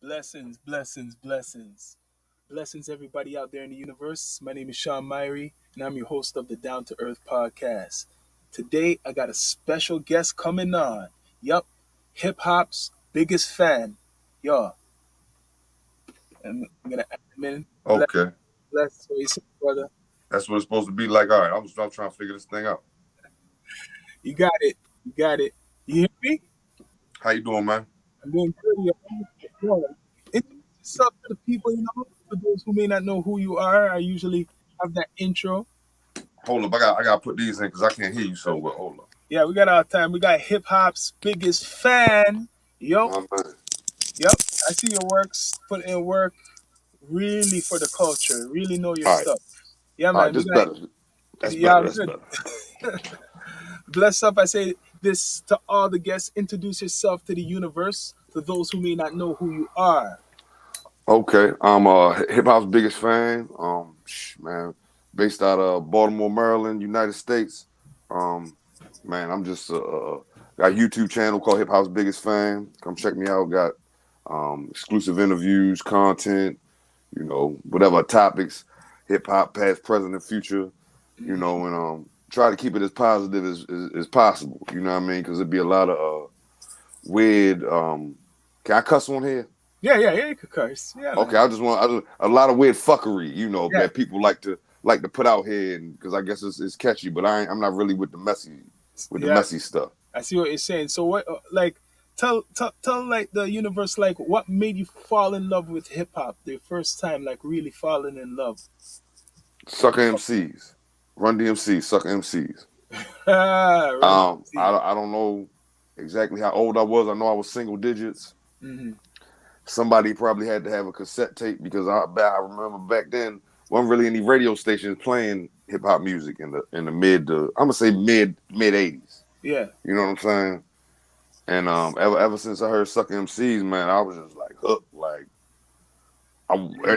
Blessings, blessings, blessings. Blessings, everybody out there in the universe. My name is Shawn Myrie, and I'm your host of the Down2earthpodcast. Today, I got a special guest coming on. Yup, hip hop's biggest fan. Yo, I'm going to add him in. Bless, Okay, bless, what you say, brother. that's what it's supposed to be like. All right, I'm trying to figure this thing out. You got it. You got it. You hear me? How you doing, man? I'm doing good. Yo, introduce yourself to the people, for those who may not know who you are. I usually have that intro. Hold up, I gotta put these in because I can't hear you so well. Hold up, Yeah, we got our time. We got hip hop's biggest fan. Yo, my man. yep. I see your works. Put in work really for the culture. Really know your All right, stuff. Yeah, all right, man. We this got better. That's yeah, better. I'm That's good. better. Bless up. I say this to all the guests. Introduce yourself to the universe. To those who may not know who you are. Okay, I'm hip hop's biggest fan. Man, based out of Baltimore, Maryland, United States. Um, man, I'm just got a YouTube channel called Hip Hop's Biggest Fan. Come check me out. Got exclusive interviews, content. Whatever topics, hip hop, past, present, and future, and try to keep it as positive as possible. You know what I mean? Because it'd be a lot of weird. Can I cuss on here? Yeah. You could curse. Yeah, Okay, man. a lot of weird fuckery. Yeah, That people like to put out here, and because I guess it's catchy, but I'm not really with the yeah. messy stuff. I see what you're saying. So what, tell like the universe, like what made you fall in love with hip hop the first time, like really falling in love. Sucker MCs, Run DMC, Sucker MCs. Run DMC. I don't know exactly how old I was. I know I was single digits. Hmm. Somebody probably had to have a cassette tape because I remember back then wasn't really any radio stations playing hip hop music in the mid to I'm gonna say mid '80s. Yeah. You know what I'm saying? And ever since I heard Sucker MCs, man, I was just like hooked. Like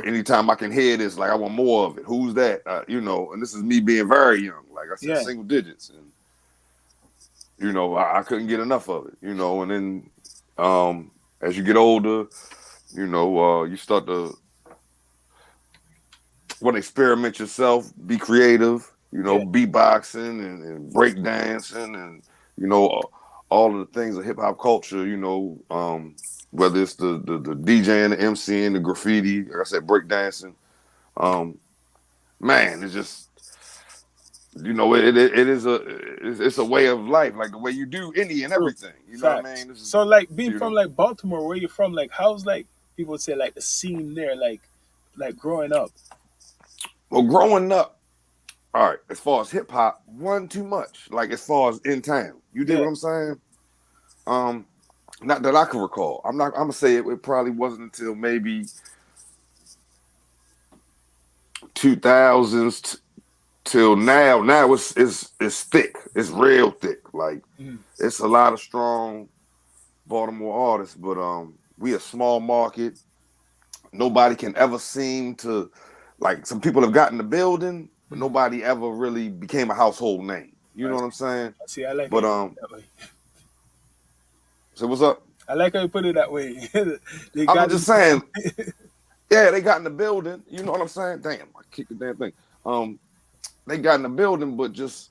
anytime I can hear this, like I want more of it. Who's that? And this is me being very young. Like I said, Yeah. single digits, and I couldn't get enough of it. And then as you get older, you start to want to experiment yourself, be creative, Yeah. beatboxing and break dancing and, you know, all of the things of hip hop culture, whether it's the DJing, the MCing, the graffiti, like I said, break dancing. Um, man, it's just, it is it's a way of life, like the way you do any and True. everything. You know what I Facts. mean? This is, So like being you from know, like Baltimore, where you from, like how's like people would say like the scene there, like growing up. well, growing up, all right, as far as hip hop, wasn't too much. Like as far as in town, you dig Yeah. what I'm saying? Um, Not that I can recall. I'm gonna say it probably wasn't until maybe 2000s till now. Now it's thick. It's real thick. Like Mhm. it's a lot of strong Baltimore artists, but we a small market. Nobody can ever seem to like some people have gotten the building, but Mhm. nobody ever really became a household name. You know I what see. I'm saying? I see. I like how But you put it that way. so what's up? I like how you put it that way. They I'm got just it. saying, yeah, they got in the building. You know what I'm saying? Damn, I kicked the damn thing. Um, they got in the building, but just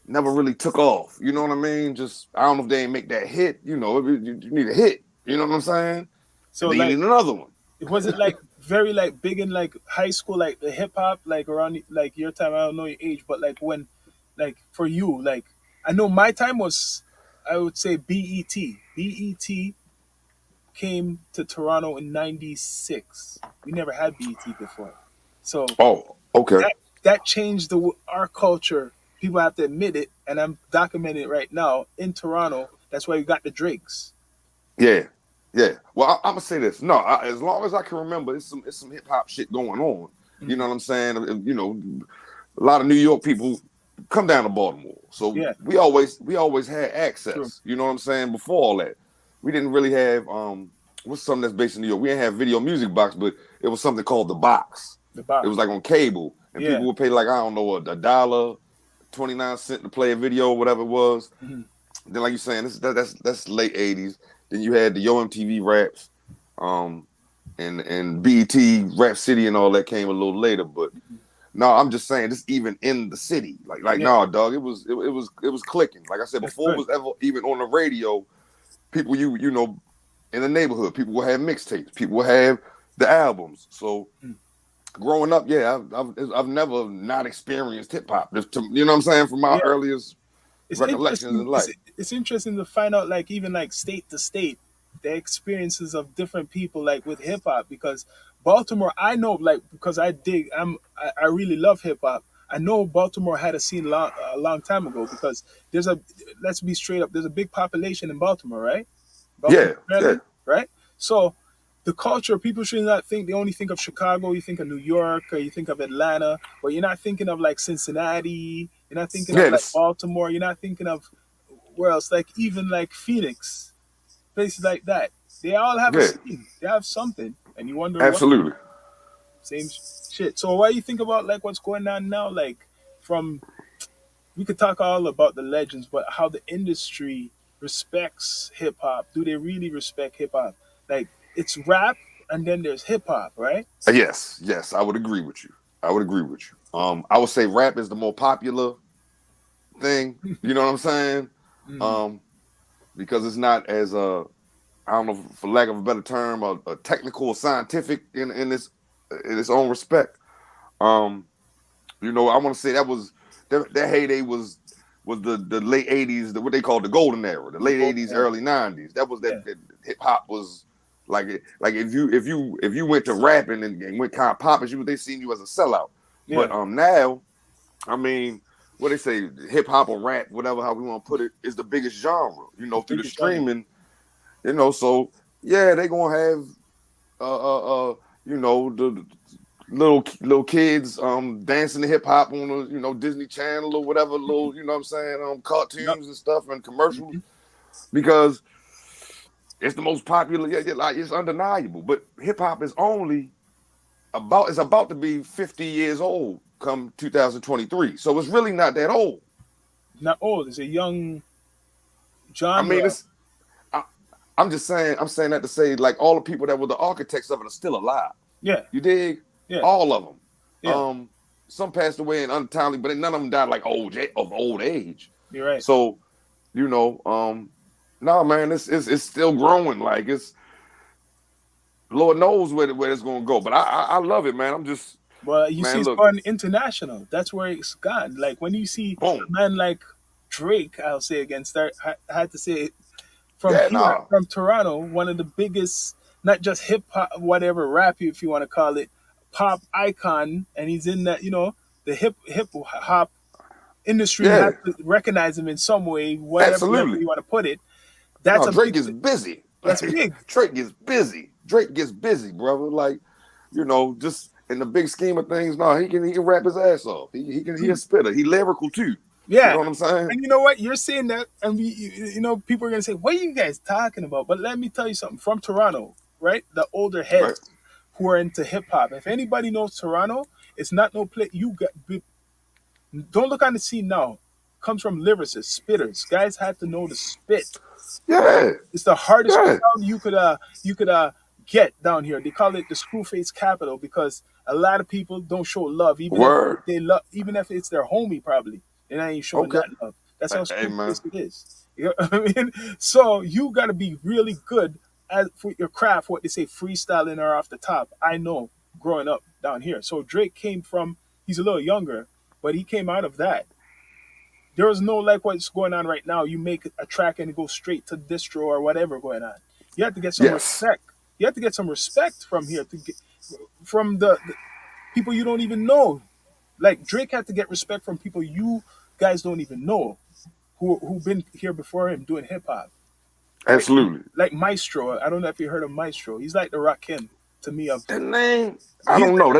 never really took off. You know what I mean? Just I don't know if they ain't make that hit. You need a hit. You know what I'm saying? So And then you like need another one. was it like very like big in like high school, like the hip hop, like around like your time? I don't know your age, but like when, like for you, like I know my time was, I would say BET. BET came to Toronto in '96. We never had BET before, so Oh, okay. that changed our culture. People have to admit it, and I'm documenting it right now in Toronto. That's why you got the Drakes. Yeah, yeah. Well, I'm gonna say this. No, as long as I can remember, it's some hip hop shit going on. You know Mhm. what I'm saying? A lot of New York people come down to Baltimore, so Yeah, we always had true. access. You know what I'm saying? Before all that, we didn't really have what's something that's based in New York. We didn't have video music box, but it was something called the box. The It box. was like on cable, and Yeah. people would pay like I don't know a dollar, 29 cents to play a video, whatever it was. Mhm. Then, like you're saying, that's late '80s. Then you had the Yo MTV raps. Um, and BET, Rap City, and all that came a little later. But no, I'm just saying, just even in the city, like Yeah, no, dog, it was clicking. Like I said that's before, it good. was ever even on the radio. People, you know, in the neighborhood, people will have mixtapes, people will have the albums. So Mm. growing up, yeah, I've never not experienced hip hop. You know what I'm saying, from my Yeah, earliest it's recollections interesting. in life. It's interesting to find out, like even like state to state, the experiences of different people, like with hip hop. Because Baltimore, I know, like because I dig, I really love hip hop. I know Baltimore had a scene a long time ago because there's a let's be straight up. There's a big population in Baltimore, right? Baltimore, Yeah, yeah, Maryland, right? So the culture, people should not think they only think of Chicago, you think of New York, or you think of Atlanta, but you're not thinking of like Cincinnati, you're not thinking of yeah, like Baltimore, you're not thinking of where else, like even like Phoenix, places like that. They all have a yeah, scene, they have something, and you wonder what absolutely. same shit. So what do you think about like what's going on now? Like from we could talk all about the legends, but how the industry respects hip hop. Do they really respect hip hop? Like it's rap and then there's hip hop, right? Yes, yes, I would agree with you. I would agree with you. I would say rap is the more popular thing. You know what I'm saying? Mm, Um, because it's not as I don't know, for lack of a better term, a technical or scientific in its own respect. Um, you know, I want to say that heyday was the late '80s, what they call the golden era, the the late golden '80s, era. early '90s. That was Yeah, that hip hop was like if you went to rapping and went kind of popping, they seen you as a sellout. yeah. But now, I mean, what they say, hip hop or rap, whatever how we want to put it, is the biggest genre. You The know, through the biggest genre. streaming. You know, so yeah, they gonna have you know, the little kids dancing to hip hop on a Disney Channel or whatever, little, you know what I'm saying, Yep. cartoons and stuff and commercials, Hmm. because it's the most popular. Yeah, yeah, like it's undeniable. But hip hop is only about to be 50 years old come 2023. So it's really not that old. Not old. It's a young I mean, genre. I, I'm just saying, I'm saying that to say, like, all the people that were the architects of it are still alive. Yeah, You dig? yeah, All of them. yeah. Some passed away in untimely, but none of them died like old age. You're right. So, you know, no, man, it's still growing. Like, it's Lord knows where it's gonna go. But I love it, man. I'm just, Well, you see, man, it's look, gone international. That's where it's gone. Like when you see a boom. man like Drake, I'll say again. I had to say it from Yeah, here, no. from Toronto, one of the biggest, not just hip hop, whatever rap if you want to call it, pop icon, and he's in that, the hip hop industry has Yeah, to recognize him in some way, whatever level absolutely. you want to put it. That's No, a Drake big, is busy. that's big. Drake gets busy. Drake gets busy, brother. Like, just in the big scheme of things, no, he can rap his ass off. He a spitter. He lyrical too. You know Yeah. what I'm saying? And you know what? You're saying that, and people are gonna say, "What are you guys talking about?" But let me tell you something. From Toronto, right? The older Right. heads who are into hip hop. If anybody knows Toronto, it's not no place. Don't look on the scene now. Comes from lyricists, spitters. Guys had to know the spit. Yeah. It's the hardest Yeah. crowd you could get down here. They call it the Screwface capital because a lot of people don't show love, even if Word. they love, even if it's their homie, probably they're not even showing Okay. that love. That's how Hey, man. Screwface it is. You know what I mean? So you got to be really good at for your craft. What they say, freestyling or off the top. I know growing up down here. So Drake came from. He's a little younger, but he came out of that. There was no like what's going on right now. You make a track and it goes straight to distro or whatever going on. You have to get some Yes. respect. You have to get some respect from here to get from the people you don't even know. Like Drake had to get respect from people you guys don't even know who've been here before him doing hip hop, right? Absolutely. Like Maestro. I don't know if you heard of Maestro. He's like the Rakim to me of That name, I he's don't know.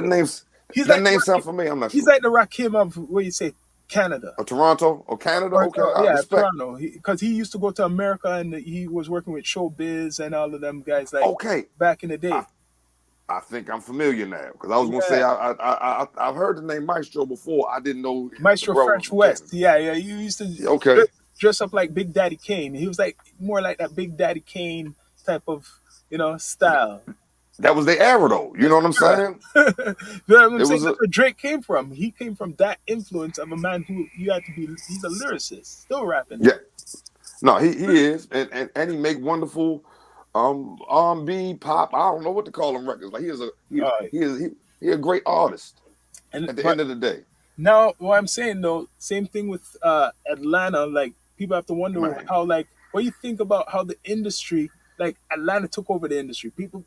he's That like the name sounds Rakim, familiar. I'm not he's sure. like the Rakim of where you say Canada. Or Toronto or Canada. Okay. Or I yeah, respect. Toronto. Because he used to go to America and he was working with Showbiz and all of them guys like Okay. back in the I day. I think I'm familiar now because I was gonna say Yeah, I've heard the name Maestro before. I didn't know the Maestro brother was French from West. Canada. Yeah, yeah. You used to Yeah, okay. dress up like Big Daddy Kane. He was like more like that Big Daddy Kane type of style. that was their era though. You That's know what I'm the saying? era. You know what I'm It saying? was a That's where Drake came from. He came from that influence of a man who you had to be. He's a lyricist, still rapping yeah. though. No, he is, and he make wonderful R&B pop. I don't know what to call him records. Like All right, he a great artist. and At the but end of the day, now what I'm saying though, same thing with Atlanta. Like people have to wonder man. how like what you think about how the industry like Atlanta took over the industry. People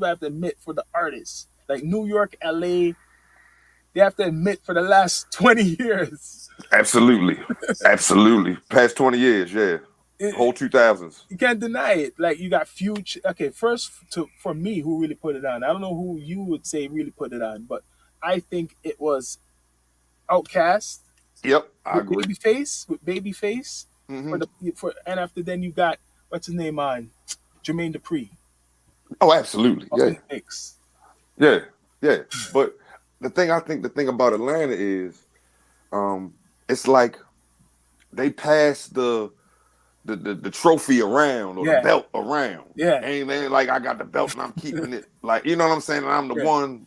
have to admit for the artists like New York, LA, they have to admit for the last 20 years. Absolutely, absolutely. Past 20 years, yeah, whole 2000s. You can't deny it. Like you got Future. Okay, first for me, who really put it on? I don't know who you would say really put it on, but I think it was Outkast Yep, I with agree. Babyface Hmm. for and after then you got what's his name on Jermaine Dupri Oh, absolutely, up in yeah, the mix. yeah, yeah. But the thing about Atlanta is, it's like they passed the trophy around or the Yeah, belt around. yeah, Ain't like I got the belt and I'm keeping it. Like you know what I'm saying? And I'm the yeah, one.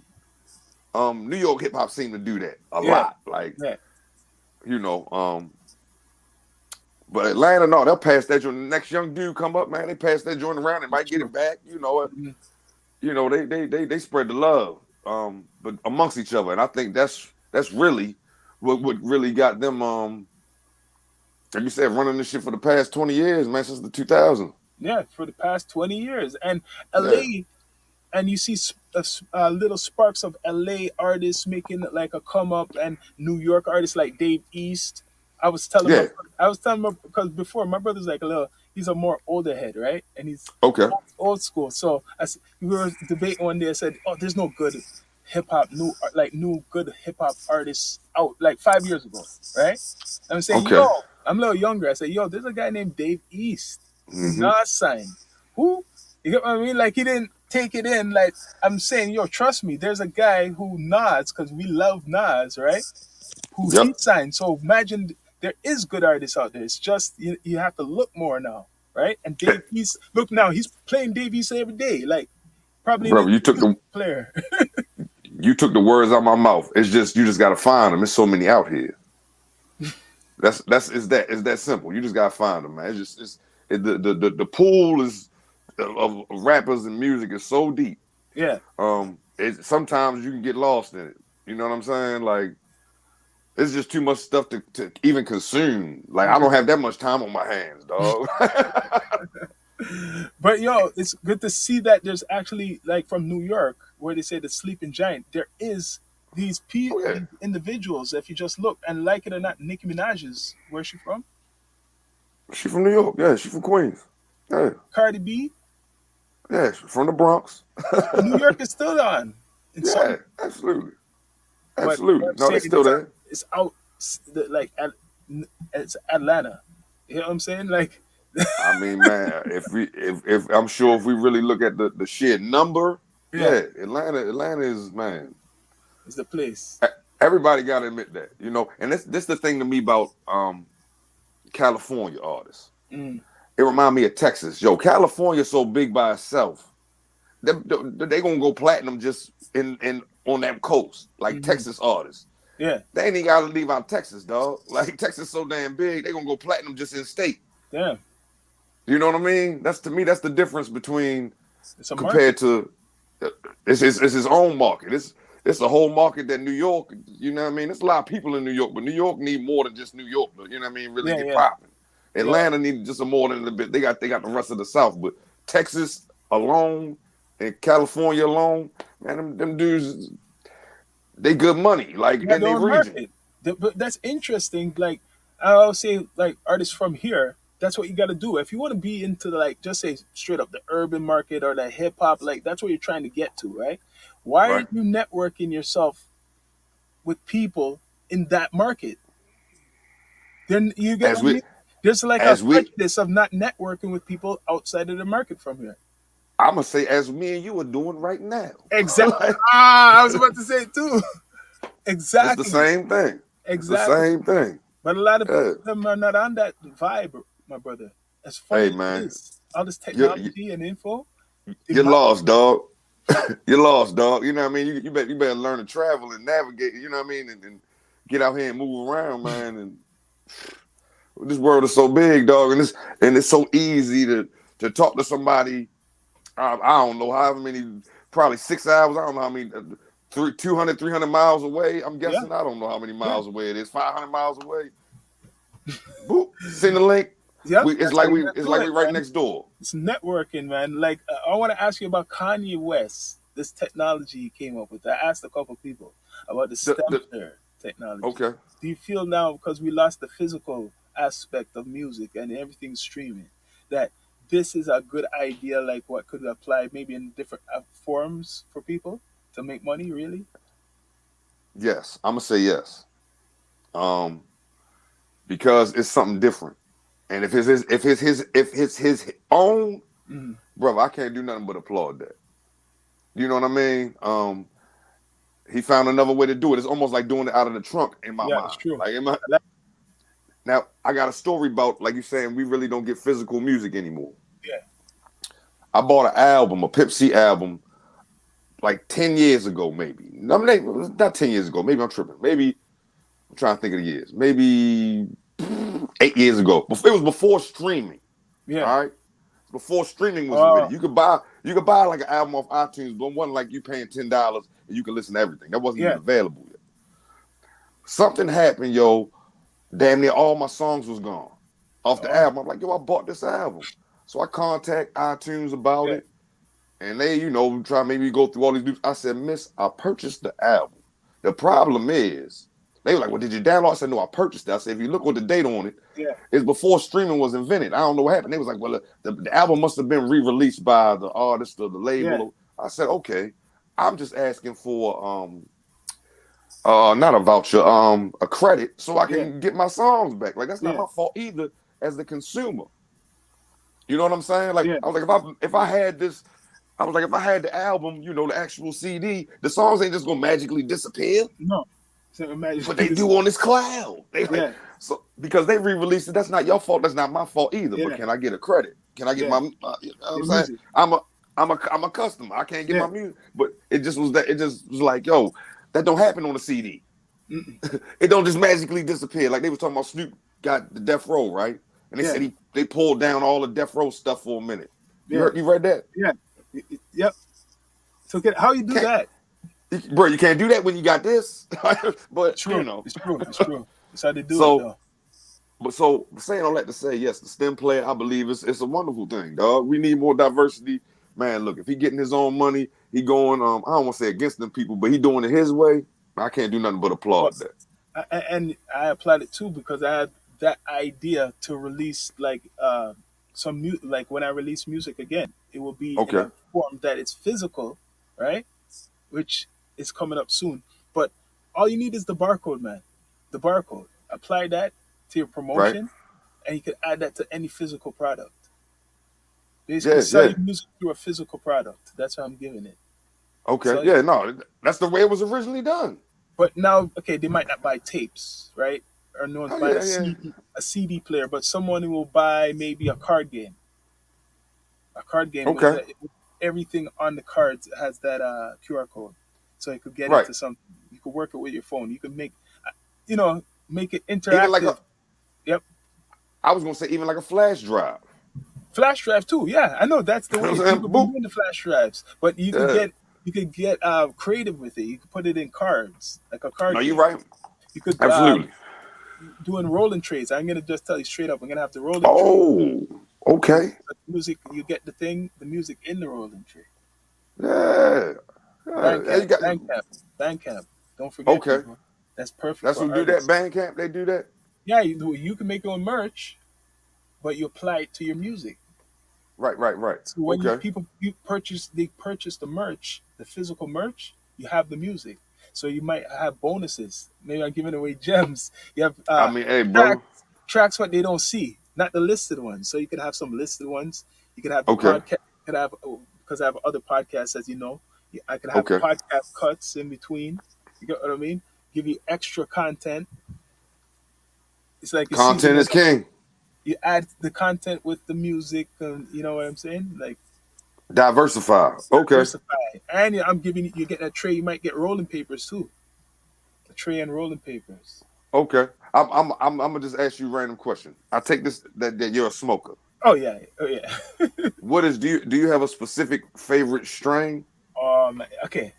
New York hip hop seemed to do that a yeah, lot. Like yeah. you know, but Atlanta, no, they'll pass that joint. The next young dude come up, man, they pass that joint around. They might get True. it back. Mhm. They spread the love, but amongst each other, and I think that's really what really got them, like you said, running this shit for the past 20 years, man, since the 2000s. Yeah, for the past 20 years, and Yeah, LA and you see little sparks of LA artists making like a come up, and New York artists like Dave East. yeah, I was telling my because before my brother's like a little, he's a more older head, right? And he's okay, old school. So we were debating one day. I said, "Oh, there's no good hip hop, new good hip hop artists out like 5 years ago, right?" And I'm saying, okay, "Yo, I'm a little younger." I said, "Yo, there's a guy named Dave East who hmm Nas signed. Who you get what I mean? Like he didn't take it in. Like I'm saying, yo, trust me. There's a guy who Nas because we love Nas, right? Who he yep, signed. So imagine there is good artists out there. It's just you have to look more now, right? And Eh, Dave East, look now, he's playing Dave East every day, like probably in brother, his music player. you took the words out of my mouth. It's just you just gotta find them. There's so many out here. That's it's that simple. You just gotta find them, man. It's just the pool is of rappers and music is so deep. Yeah, Sometimes you can get lost in it. You know what I'm saying? Like it's just too much stuff to even consume. Like I don't have that much time on my hands, dog. but yo, it's good to see that there's actually like from New York where they say the sleeping giant. There is Oh yeah, these individuals. If you just look and like it or not, Nicki Minaj is where's she from? she from New York. Yeah, she from Queens. Yeah, Cardi B. yeah, she from the Bronx. So New York is still on in Yeah, some, absolutely, but what absolutely. I'm No, they saying still there. it's out like it's Atlanta. You know what I'm saying? Like, I mean, man, if I'm sure if we really look at the sheer number, yeah, yeah, Atlanta is man. it's the place. Everybody got to admit that, and this the thing to me about California artists. Mm, It remind me of Texas. Yo, California so big by itself. They gonna go platinum just in on that coast, like hmm. Texas artists. Yeah, They ain't even gotta leave out Texas, dog. Like Texas so damn big, they gonna go platinum just in state. damn, You know what I mean? That's to me, that's the difference between it's a market. compared to it's his own market. It's a whole market that New York. You know what I mean? There's a lot of people in New York, but New York need more than just New York. You know what I mean? Really Yeah, get yeah, popping. yeah. Atlanta needs just a more than a bit. They got the rest of the South, but Texas alone and California alone, man, them dudes they good money like They got in their their own region. market. But that's interesting. Like I'll say, like artists from here. That's what you got to do if you want to be into the, like just say straight up the urban market or the hip hop. Like that's what you're trying to get to, right? Why Right. aren't you networking yourself with people in that market? Then you get As what I we mean? There's like a as we prejudice of not networking with people outside of the market from here. I'm gonna say as me and you are doing right now. Exactly. Like, Ah, I was about to say it too. it's the Exactly. same thing. It's the Exactly. same thing. But a lot of Yeah. them are not on that vibe, my brother. As funny Hey as it man, is, all this you technology and info, the you're mind, lost, dog. You're lost, dog. You know what I mean? You better learn to travel and navigate. You know what I mean? And get out here and move around, man. And this world is so big, dog, and it's so easy to talk to somebody. I don't know however many, probably 6 hours. I don't know how many. 200, 300 miles away. I'm Yeah, guessing. I don't know how many yeah, miles away it is. 500 miles away. Boop. Send the link. yep. We, it's That's how like you we gotta it's do like it, we right man. next door. It's networking, man. Like I want to ask you about Kanye West. This technology he came up with. I asked a couple people about the The Stempler technology. okay. Do you feel now, because we lost the physical aspect of music and everything's streaming, that this is a good idea? Like what could apply maybe in different forms for people to make money? Really? Yes, I'm gonna say yes. Um, because it's something different. And if it's his own, Hmm. brother, I can't do nothing but applaud that. You know what I mean? He found another way to do it. It's almost like doing it out of the trunk in my Yeah, it's mind. true. Like in my I like, now, I got a story about like you saying we really don't get physical music anymore. yeah, I bought an album, a Pip C album, like 10 years ago, maybe. I mean, not 10 years ago. Maybe I'm tripping. Maybe I'm trying to think of the years. Maybe 8 years ago. It was before streaming. yeah. All right, before streaming was invented. Oh, You could buy like an album off iTunes, but it wasn't like you paying $10 and you can listen to everything. That wasn't even yeah. available yet. Something happened, yo. Damn near all my songs was gone off the Oh, album. I'm like, yo, I bought this album. So I contact iTunes about yeah, it. And they, try to make me go through all these dudes. I said, Miss, I purchased the album. The problem is, they were like, well, did you download? I said, no, I purchased it. I said, if you look what the date on it, yeah, it's before streaming was invented. I don't know what happened. They was like, well, the album must have been re-released by the artist or the yeah, label. I said, okay. I'm just asking for not a voucher, a credit so I yeah, can get my songs back. Like that's not yeah, my fault either as the consumer. You know what I'm saying? Like yeah. I was like, if I had this, I was like, if I had the album, the actual CD, the songs ain't just gonna magically disappear, No. So imagine but they this. do on this cloud. They like Yeah, so because they re-released it. That's not your fault. That's not my fault either. But yeah, can I get a credit? Can I get yeah. my? You know what I'm Your saying? music. I'm a customer. I can't get Yeah. my music. But it just was that. It just was like, yo, that don't happen on a CD. Mm-mm. It don't just magically disappear. Like they was talking about Snoop got the Death Row, right? And they Yeah, said they pulled down all the Death Row stuff for a minute. yeah, You read that? yeah. Yep. So how you do Can't that? bro, you can't do that when you got this. But True. It's true. It's true. That's how they do it, so though. so saying all that to say, yes, the STEM player, I believe it's a wonderful thing, dog. We need more diversity. Man, look, if he getting his own money, he going I don't want to say against them people, but he doing it his way. I can't do nothing but But applaud that. and I applied it too because I had that idea to release like some like when I release music again, it will be in Okay. a form that it's physical, right? Which is coming up soon. But all you need is the barcode, man. The barcode. Apply that to your Right? promotion, and you can add that to any physical product. Basically, Yeah, sell yeah. your music through a physical product. That's how I'm giving it. Okay. So, Yeah, no, that's the way it was originally done. but now, okay, they might not buy tapes, right? Or no one's Oh buying yeah, yeah. A CD player, but someone will buy maybe a card game. A card game with Okay. the, everything on the cards has that QR code, so you could get Right. into something. You could work it with your phone. You could make, uh, you know, make it Even like interactive. a Yep. I was gonna say even like a flash drive. Flash drive too. Yeah, I know that's the You know way what I'm saying? people been Boop. doing the flash drives. But Yeah. you could get creative with it. You could put it in cards, like a No, card you're game. right. You could Absolutely. doing rolling trades. I'm gonna just tell you straight up. I'm gonna have the rolling trade. Oh, And okay. the music, you get the music in the rolling trade. Yeah. Yeah. You Bandcamp, got Bandcamp, Bandcamp. Don't forget, okay. people. That's perfect That's for who do that. artists. Bandcamp, they do that. Yeah, you can make your own merch, but you apply it to your music. Right, right, right. So when Okay. they purchase the merch, the physical merch, you have the music. So you might have bonuses. Maybe I'm giving away gems. You have I mean, hey, brother. tracks, tracks what they don't see, not the listed ones. So you could have some listed ones. You could have the Okay. podcast. You could have because I have other podcasts, as you know. I could have Okay. podcast cuts in between. You get what I mean? Give you extra content. It's like a season Content of is king. you add the content with the music, and you know what I'm saying? Like Diversify. Okay. Diversify, and I'm giving you get a tray. You might get rolling papers too. A tray and rolling papers. Okay. I'm gonna just ask you a random question. I take this that you're a smoker. Oh yeah, oh yeah. What is do you have a specific favorite strain? Okay,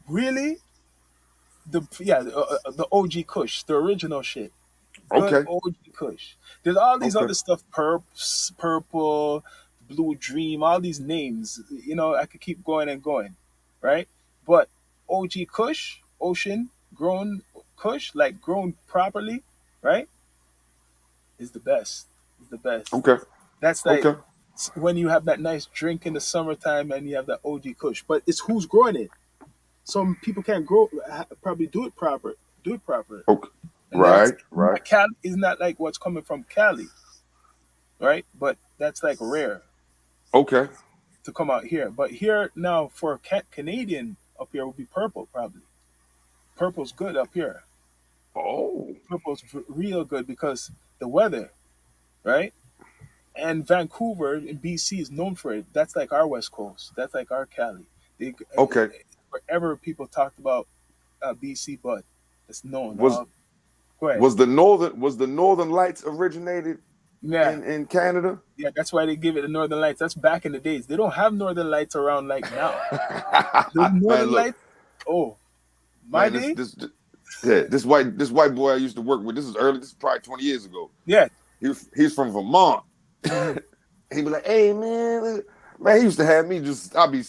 really? The OG Kush, the original shit. Good Okay. OG Kush. There's all these Okay. other stuff, purple, blue dream, all these names. I could keep going and going, right? But OG Kush, ocean grown Kush, like grown properly, right, is the best. Is the best. Okay. That's like Okay. when you have that nice drink in the summertime and you have that OG Kush. But it's who's growing it. Some people can't grow, probably do it proper, Okay. and that's Right. Right. Cali is not like what's coming from Cali, right? But that's like rare Okay. to come out here. But here now for Canadian up here would be purple probably. Purple's good up here. Oh. Purple's real good because the weather, right? And Vancouver in BC is known for it. That's like our West Coast. That's like our Cali. Okay. Wherever people talked about BC, but it's known. Was Go ahead. was the Northern Lights originated Yeah, in Canada? yeah. That's why they give it the Northern Lights. That's back in the days. They don't have Northern Lights around like now. The Man, Northern look, Lights. Oh, my man, day. yeah, this white boy I used to work with. This is early. This is probably 20 years ago. Yeah. He's from Vermont. Mhm. He'd be like, "Hey man, he used to have me just. I'm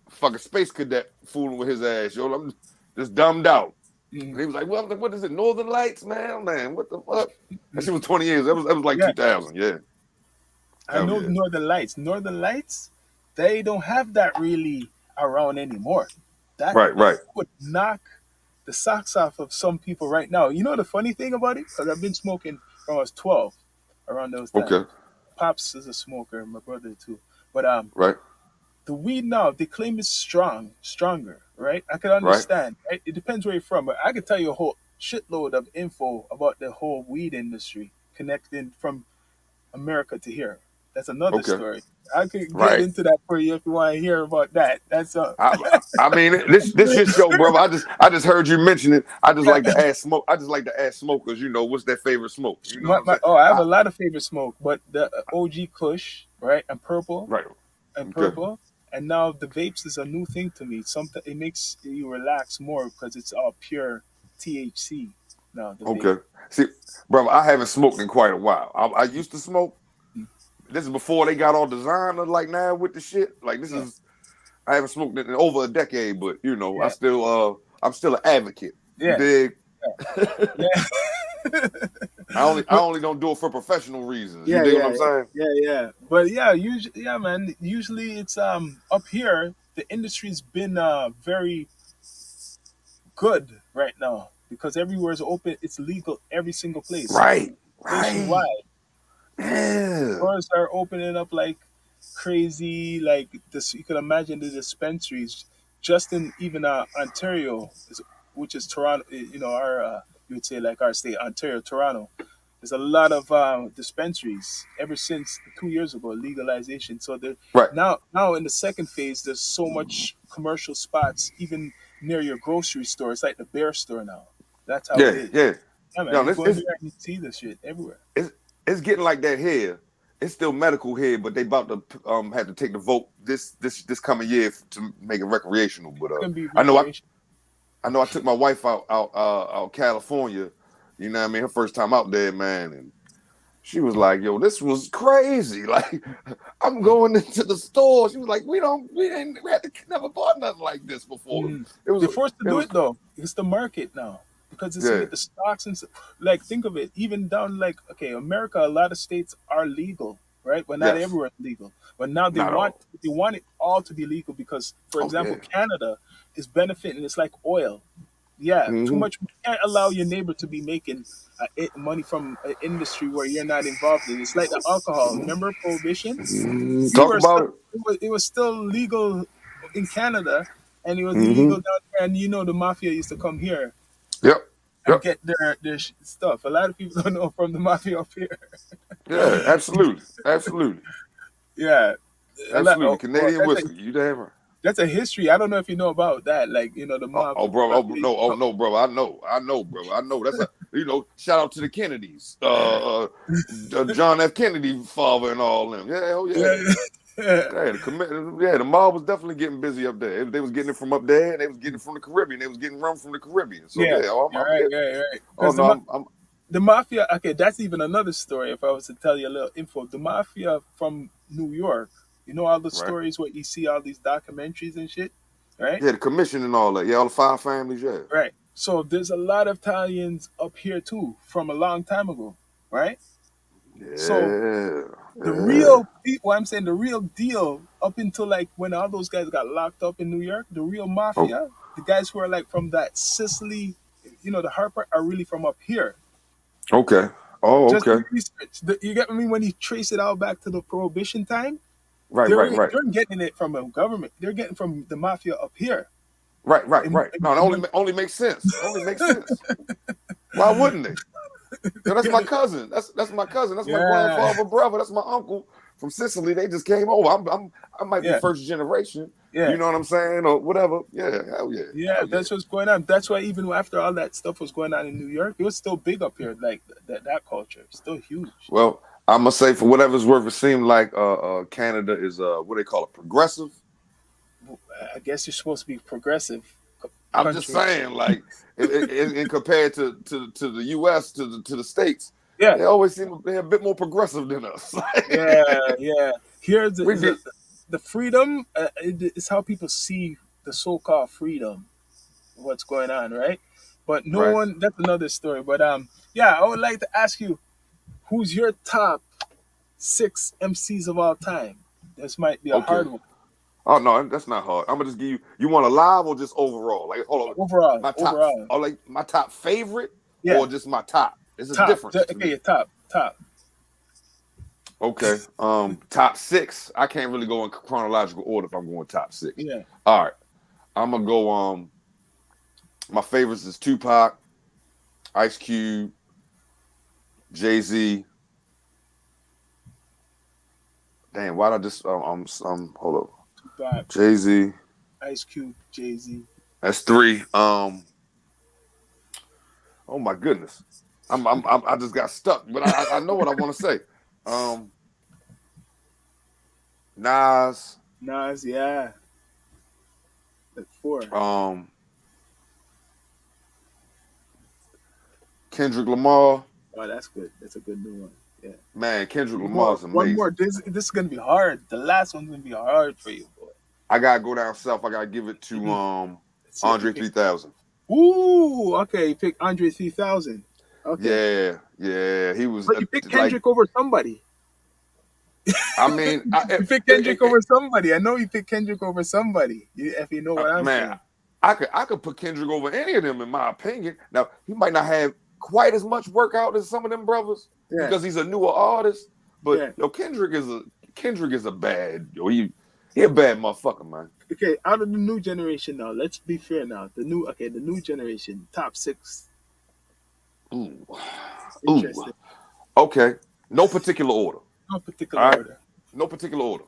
fucking space cadet fooling with his ass, yo. I'm just dumbed out." And Mhm. he was like, "Well, what is it? Northern Lights, man? What the fuck?" That shit was 20 years. That was like Yeah, 2000. Yeah, I hell know yeah. Northern Lights. Northern Lights, they don't have that really around anymore. That Right, right. would knock the socks off of some people right now. You know the funny thing about it? Because I've been smoking from I was 12, around those times. Okay, Pops is a smoker, my brother too. But right, the weed now, they claim it's stronger, right? I can right. understand. Right? It depends where you're from, but I could tell you a whole shitload of info about the whole weed industry connecting from America to here. That's another Okay, story. I could get right. into that for you if you want to hear about that. That's I mean, this your show, bro. I just heard you mention it. I just like to ask smoke. I just like to ask smokers. What's their favorite smoke? You know what I'm saying? I have I, a lot of favorite smoke, but the OG Kush, right, and purple, right. and Okay. purple, and now the vapes is a new thing to me. Something it makes you relax more because it's all pure THC. Now the vape. Okay. See, bro, I haven't smoked in quite a while. I used to smoke. This is before they got all designer like now with the shit. Like this Yeah, is I haven't smoked in over a decade, but yeah, I'm still an advocate. You yeah, dig? yeah, I but only don't do it for professional reasons. You yeah, dig what yeah, I'm saying? yeah. But yeah, usually, yeah, man. Usually, it's up here. The industry's been very good right now because everywhere is open. It's legal every single place Right. Right. nationwide. Yeah. Stores are opening up like crazy. Like this, you can imagine the dispensaries just in even Ontario, which is Toronto. Our you would say like our state, Ontario, Toronto. There's a lot of dispensaries ever since 2 years ago legalization. So Right. now in the second phase, there's so much commercial spots even near your grocery store. It's like the bear store now. That's how it Yeah. is. Yeah. Yeah, man, No, you this go in there and you see this shit everywhere. it's it's getting like that here. It's still medical here, but they about to have to take the vote this coming year to make it recreational. But It can be I know I recreation. I know I took my wife out California. You know what I mean? Her first time out there, man, and she was like, "Yo, this was crazy. Like, I'm going into the store." She was like, we had to never bought nothing like this before. Mhm. It was, They're forced to it do was, it though. It's the market now because it's to yeah, get the stocks and like think of it. Even down like okay, America, a lot of states are legal, right? But not yes, everywhere is legal. But now not all. they want it all to be legal because, for Oh example, yeah, Canada is benefiting. It's like oil. Yeah, too mm-hmm. much. You can't allow your neighbor to be making money from an industry where you're not involved in. It's like the alcohol. Remember prohibition? Mm-hmm. We Talk were still about it. it was still legal in Canada, and it was illegal Mm-hmm. down there. And the mafia used to come here Yep, and yep, get their stuff. A lot of people don't know from the mafia up here. yeah, absolutely, absolutely. Yeah, Absolutely, well, Canadian whiskey. You damn right. that's a history. I don't know if you know about that. Like, the Oh, mafia bro. back Oh in no. Oh the no, bro. I know, bro. I know. That's a Shout out to the Kennedys. John F. Kennedy father and all them. Yeah. Oh yeah. yeah, The mob was definitely getting busy up there. They was getting it from up there, and they was getting it from the Caribbean. They was getting rum from the Caribbean. So yeah. yeah, oh, You're I'm right, getting it. right, right. Oh Because no, I'm the mafia. Okay, that's even another story. If I was to tell you a little info, the mafia from New York. You know all the right. stories where you see all these documentaries and shit, right? Yeah, the commission and all that. Yeah, all the five families. Yeah, Right. So there's a lot of Italians up here too from a long time ago, right? So yeah, the yeah. real people, I'm saying the real deal, up until like when all those guys got locked up in New York, the real Oh, mafia, the guys who are like from that Sicily, the Harper are really from up here. okay. Oh, Just do okay. your research. You get me? When you trace it all back to the Prohibition time, Right, right, right. they're getting it from a government. They're getting from the mafia up here. Right, right, In, right. No, it only makes sense. Only makes sense. Why wouldn't they? Yo, that's get my it? cousin. That's my cousin. That's my Yeah, grandfather brother. That's my uncle from Sicily. They just came over. I might be yeah, first generation. You yeah. know what I'm saying, or whatever. Yeah, hell yeah, Yeah, hell yeah. that's what's going on. That's why even after all that stuff was going on in New York, it was still big up here. Like that culture, still huge. Well, I must say, for whatever's worth, it seemed like Canada is what they call it, progressive. I guess you're supposed to be progressive I'm just country. saying, like, in compared to the U.S. to the states, Yeah, they always seem they're a bit more progressive than us. yeah, yeah. Here, we be the freedom is how people see the so-called freedom. What's going on, right? But no right. one. That's another story. But yeah, I would like to ask you, who's your top six MCs of all time? This might be a Okay. hard one. Oh no, that's not hard. I'm gonna just give you. You want a live or just overall? Like, hold on, Overall, my top, overall. or like my top favorite, Yeah, or just my top. It's a top. difference to Okay, me. your top. Okay. Top six. I can't really go in chronological order if I'm going top six. Yeah. All right. I'm gonna go. My favorites is Tupac, Ice Cube, Jay-Z. Damn, why did I just hold up. Tupac, Jay-Z. Ice Cube, Jay Z. That's three. Oh my goodness. I just got stuck, but I know what I want to say. Um, Nas, Nas, yeah. That's four. um, Kendrick Lamar. Oh, that's good. That's a good new one. Yeah. Man, Kendrick One Lamar more. is One more. amazing. This is gonna be hard. The last one's gonna be hard for you, boy. I gotta go down south. I gotta give it to Mhm. Let's see what you Andre pick. 3000. Ooh, okay. You picked Andre 3000. Okay. Yeah, yeah. He was But you picked like, Kendrick over somebody. I mean, You picked Kendrick over somebody. I know you picked Kendrick over somebody. If you know what I'm man, saying. I could put Kendrick over any of them in my opinion. Now he might not have quite as much work out as some of them brothers Yeah. because he's a newer artist. But Yeah. yo, Kendrick is a bad yo. He a bad motherfucker, man. Okay, out of the new generation now, let's be fair now. The new generation, top six. Ooh, ooh. Interesting. Okay, no particular order. No particular All right, order. no particular order.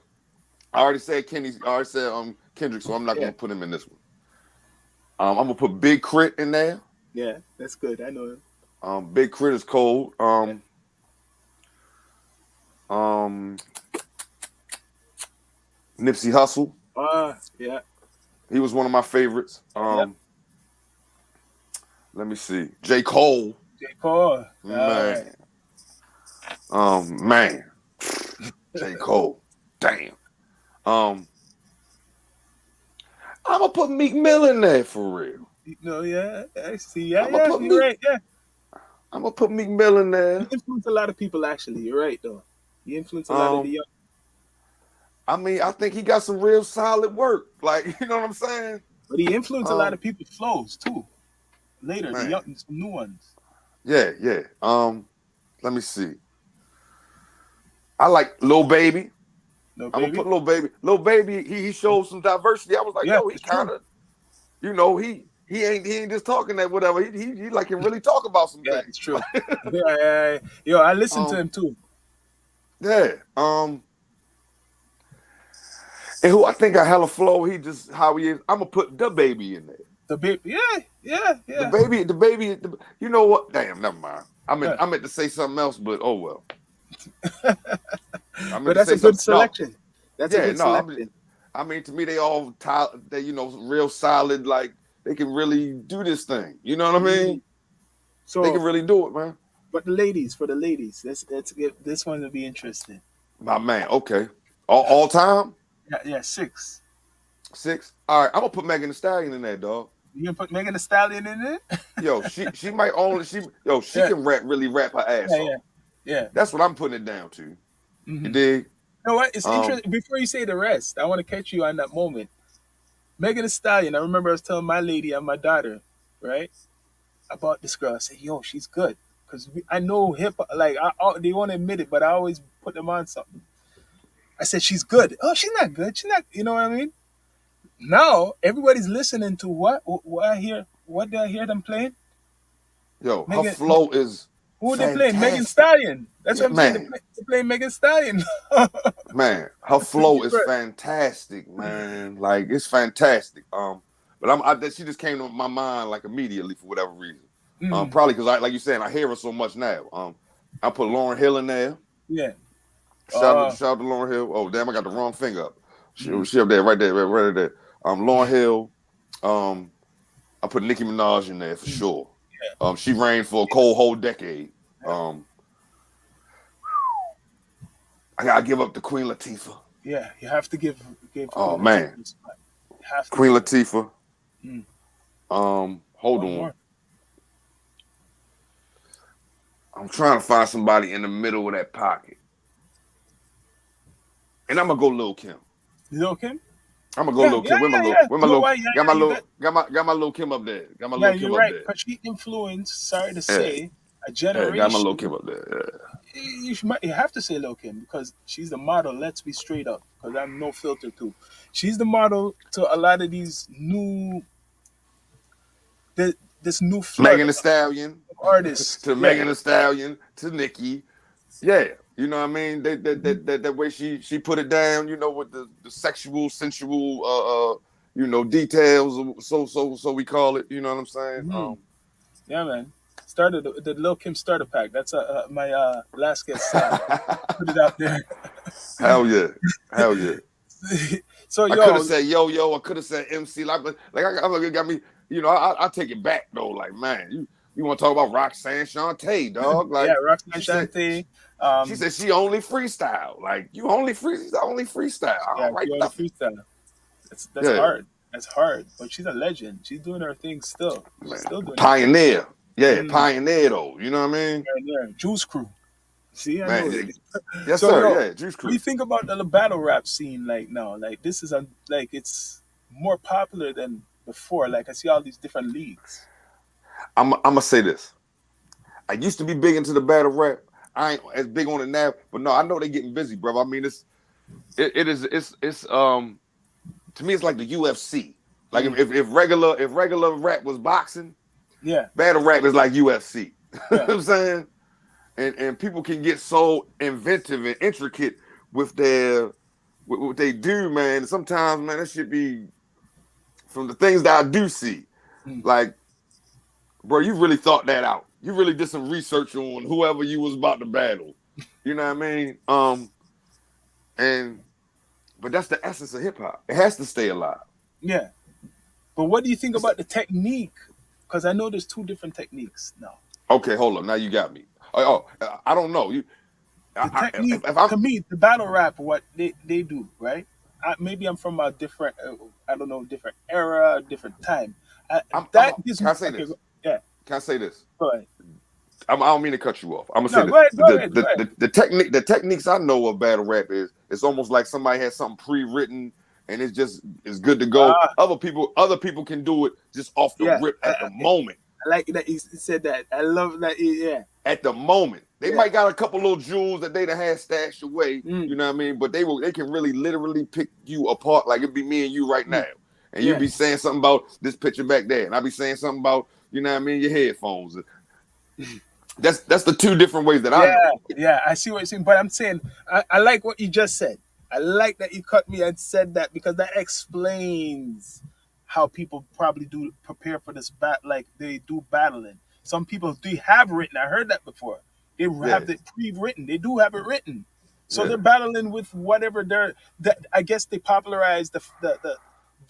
I already said Kendrick, so I'm not Yeah, gonna put him in this one. I'm gonna put Big Crit in there. yeah, that's good. I know. Big Crit is cold. Yeah. Um, Nipsey Hussle. Yeah, He was one of my favorites. yep. Let me see. J. Cole. J. Cole. All right. Man. Man. J. Cole. Damn. I'm gonna put Meek Mill in there for real. No, yeah, I see. Yeah, I'm gonna yeah, put you're Meek. right. Yeah, I'm gonna put Meek Mill in he there. influenced a lot of people. Actually, you're right though. He influenced a lot of the Um, young. I mean, I think he got some real solid work. Like, you know what I'm saying? But he influenced a lot Um, of people's flows too. Later, the man. young, some new ones. Yeah, yeah. Let me see. I like Lil Baby. No, I'm gonna put baby. Lil Baby. Lil Baby, he showed some diversity. I was like, Yeah, yo, he it's true. kind of, he ain't just talking that whatever. He like can really talk about some Yeah, things. it's true. Yeah, yeah, yeah. Yo, I listened to um, him too. yeah. And who I think got hella flow, he just how he is. I'm gonna put the baby in there. The baby, yeah, yeah, The yeah. baby, the baby. You know what? Damn, never mind. Good. I meant to say something else, but oh well. I But meant to that's say a good something. No, selection. That's a yeah, good no. selection. I mean, to me, they all they real solid. Like they can really do this thing. You know what I Mhm. mean? They can So, really do it, man. but the ladies, for the ladies, let's get this one to be interesting. My man. Okay. All time Yeah, yeah, six. six. All right. I'm gonna put Megan Thee Stallion in there, dog. You gonna put Megan Thee Stallion in it? Yo, she might only she Yeah, can rap her ass yeah, yeah, off. yeah. That's what I'm putting it down to. You Mm-hmm. dig? You know what? It's Um, interesting. Before you say the rest, I want to catch you on that moment. Megan Thee Stallion. I remember I was telling my lady and my daughter, right, about this girl. I said, "Yo, she's good," because I know hip. Like they won't admit it, but I always put them on something. I said she's good. Oh, she's not good. She's not. You know what I mean? Now everybody's listening to what I hear. What did I hear them playing? yo, her Megan. flow is Who are they playing? Megan fantastic. Stallion. That's Yeah, what I'm saying. man. They're playing Megan Stallion. Man, her flow is fantastic, man. Like it's fantastic. But she just came to my mind like immediately for whatever reason. Mm, Probably because like you saying, I hear her so much now. I put Lauryn Hill in there. yeah. Shout out to Lauryn Hill. Oh damn, I got the wrong finger up. Mm, She up there, right there, right there. Lauryn Hill. Um, I put Nicki Minaj in there for mm, sure. yeah. She reigned for a cold whole decade. Yeah. I gotta give up to Queen Latifah. Yeah. You have to give Oh Queen Latifah man, respect. You have to Queen give her. Latifah. Mm, Hold one on. more. I'm trying to find somebody in the middle of that pocket, and I'm gonna go Lil Kim. Lil Kim? I'm gonna go Yeah, Lil yeah, Kim. yeah, yeah. Where my You know little, why? Yeah, got yeah. my You got. little, got my Lil Kim up there. Got my Yeah, Lil you're Kim up right. there. Because she influenced. Sorry to Yeah, say, a yeah, got my Lil generation. Kim up there. You have to say Lil Kim because she's the model. Let's be straight up, because I'm no filter too. She's the model to a lot of these new, this new flood Megan Thee Stallion, of artists. to Yeah. Megan Thee Stallion, to Nicki. Yeah, you know what I mean. Mhm. That way she put it down. You know, with the sexual, sensual, details. So we call it. You know what I'm saying? Mhm. Yeah, man. Started the Lil Kim starter pack. That's my last guest put it out there. Hell yeah, hell yeah. So I could have yo, said yo. I could have said MC. It got me. You know, I take it back though. Like man, you want to talk about Roxanne Shante, dog? yeah, Like Roxanne she said, Shante. she Um, said she only freestyle. Like you only freestyle. I yeah, don't write she on the nothing. freestyle. That's Yeah, hard. That's hard. But she's a legend. She's doing her thing still. She's man, still doing her thing. pioneer. Yeah, Mm, pioneer though. You know what I mean? right there. Juice Crew. See, I know it. Man, yes So sir. yo, Yeah, Juice what do you Crew. think about the battle rap scene like now? Like this is like it's more popular than before. Like I see all these different leagues. I'm gonna say this. I used to be big into the battle rap. I ain't as big on it now, but no, I know they getting busy, bro. I mean, it is it's to me it's like the UFC. Like Mm, if regular rap was boxing, yeah, battle rap is like UFC. You know yeah. what I'm saying? And people can get so inventive and intricate with with what they do, man. Sometimes, man, that should be from the things that I do see. Mm, Like, bro, you really thought that out. You really did some research on whoever you was about to battle. You know what I mean? And but that's the essence of hip hop. It has to stay alive. yeah. But what do you think It's about the technique? Because I know there's two different techniques now. okay, hold up. Now you got me. I don't know. The technique If I'm to me, the battle rap, what they do, right? Maybe I'm from a different, I don't know, different era, different time. I'm That gives can me I say okay. this? Yeah, Can I say this? go ahead. I don't mean to cut you off. I'm gonna say No, this. go ahead, go ahead, go ahead. The techniques I know of battle rap is it's almost like somebody has something pre-written and it's good to go. Ah, Other people can do it just off the yeah. rip at the moment. I like that he said that. I love that. Yeah, At the moment. They yeah. might got a couple little jewels that they done had stashed away, Mm, you know what I mean? But they can really literally pick you apart like it'd be me and you right mm, now. And you'd yeah, be saying something about this picture back there. And I'd be saying something about, you know what I mean, your headphones. That's the two different ways that I know. yeah, yeah. I see what you're saying, but I'm saying I like what you just said. I like that you cut me and said that because that explains how people probably do prepare for this like they do battling. Some people do have written. I heard that before. They Yeah, have it pre-written. They do have it written. So yeah, they're battling with whatever they're that I guess they popularized the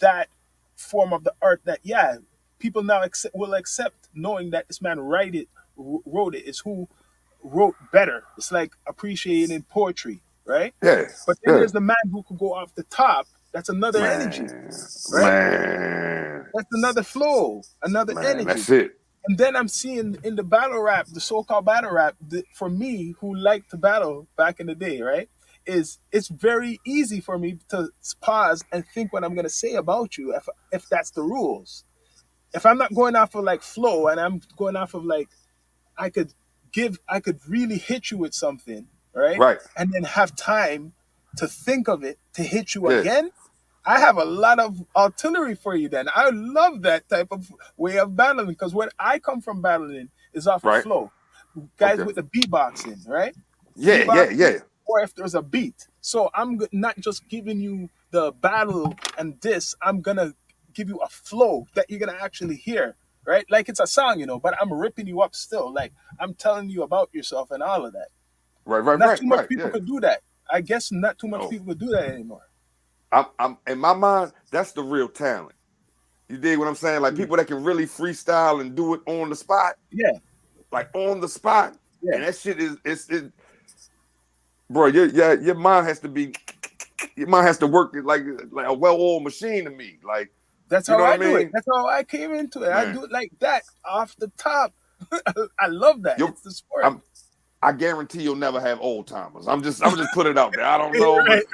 that form of the art that yeah, people now will accept knowing that this man wrote it is who wrote better. It's like appreciating poetry, right? yeah, But then yeah. there's the man who could go off the top. That's another energy, Man, right? man, That's another flow, another man. energy. That's it. And then I'm seeing in the battle rap, the so-called battle rap, for me who liked to battle back in the day, right? Is it's very easy for me to pause and think what I'm gonna say about you if that's the rules. If I'm not going off of like flow and I'm going off of like I could I could really hit you with something, right? Right. And then have time to think of it to hit you Yeah. again. I have a lot of artillery for you then. I love that type of way of battling because what I come from battling is off of Right. flow. Guys Okay. with the beatboxing, right? Yeah. Yeah. Beatboxing, Yeah. or if there's a beat. So I'm not just giving you the battle and this, I'm gonna give you a flow that you're gonna actually hear, right? Like it's a song, but I'm ripping you up still. Like I'm telling you about yourself and all of that. Right. Right. Not Right. too much Right. people Yeah. could do that. I guess not too much No. people could do that anymore. I'm in my mind. That's the real talent. You dig what I'm saying? Like Mm. people that can really freestyle and do it on the spot, Yeah, like on the spot, yeah. and that shit is bro. Your mind has to be. Your mind has to work like a well-oiled machine to me. Like That's you how know what I I do it. mean, That's how I came into it. I man. do it like that off the top. I love that. You, It's the sport. I'm. I guarantee you'll never have old timers. I'm just put it out there. I don't know, but Right.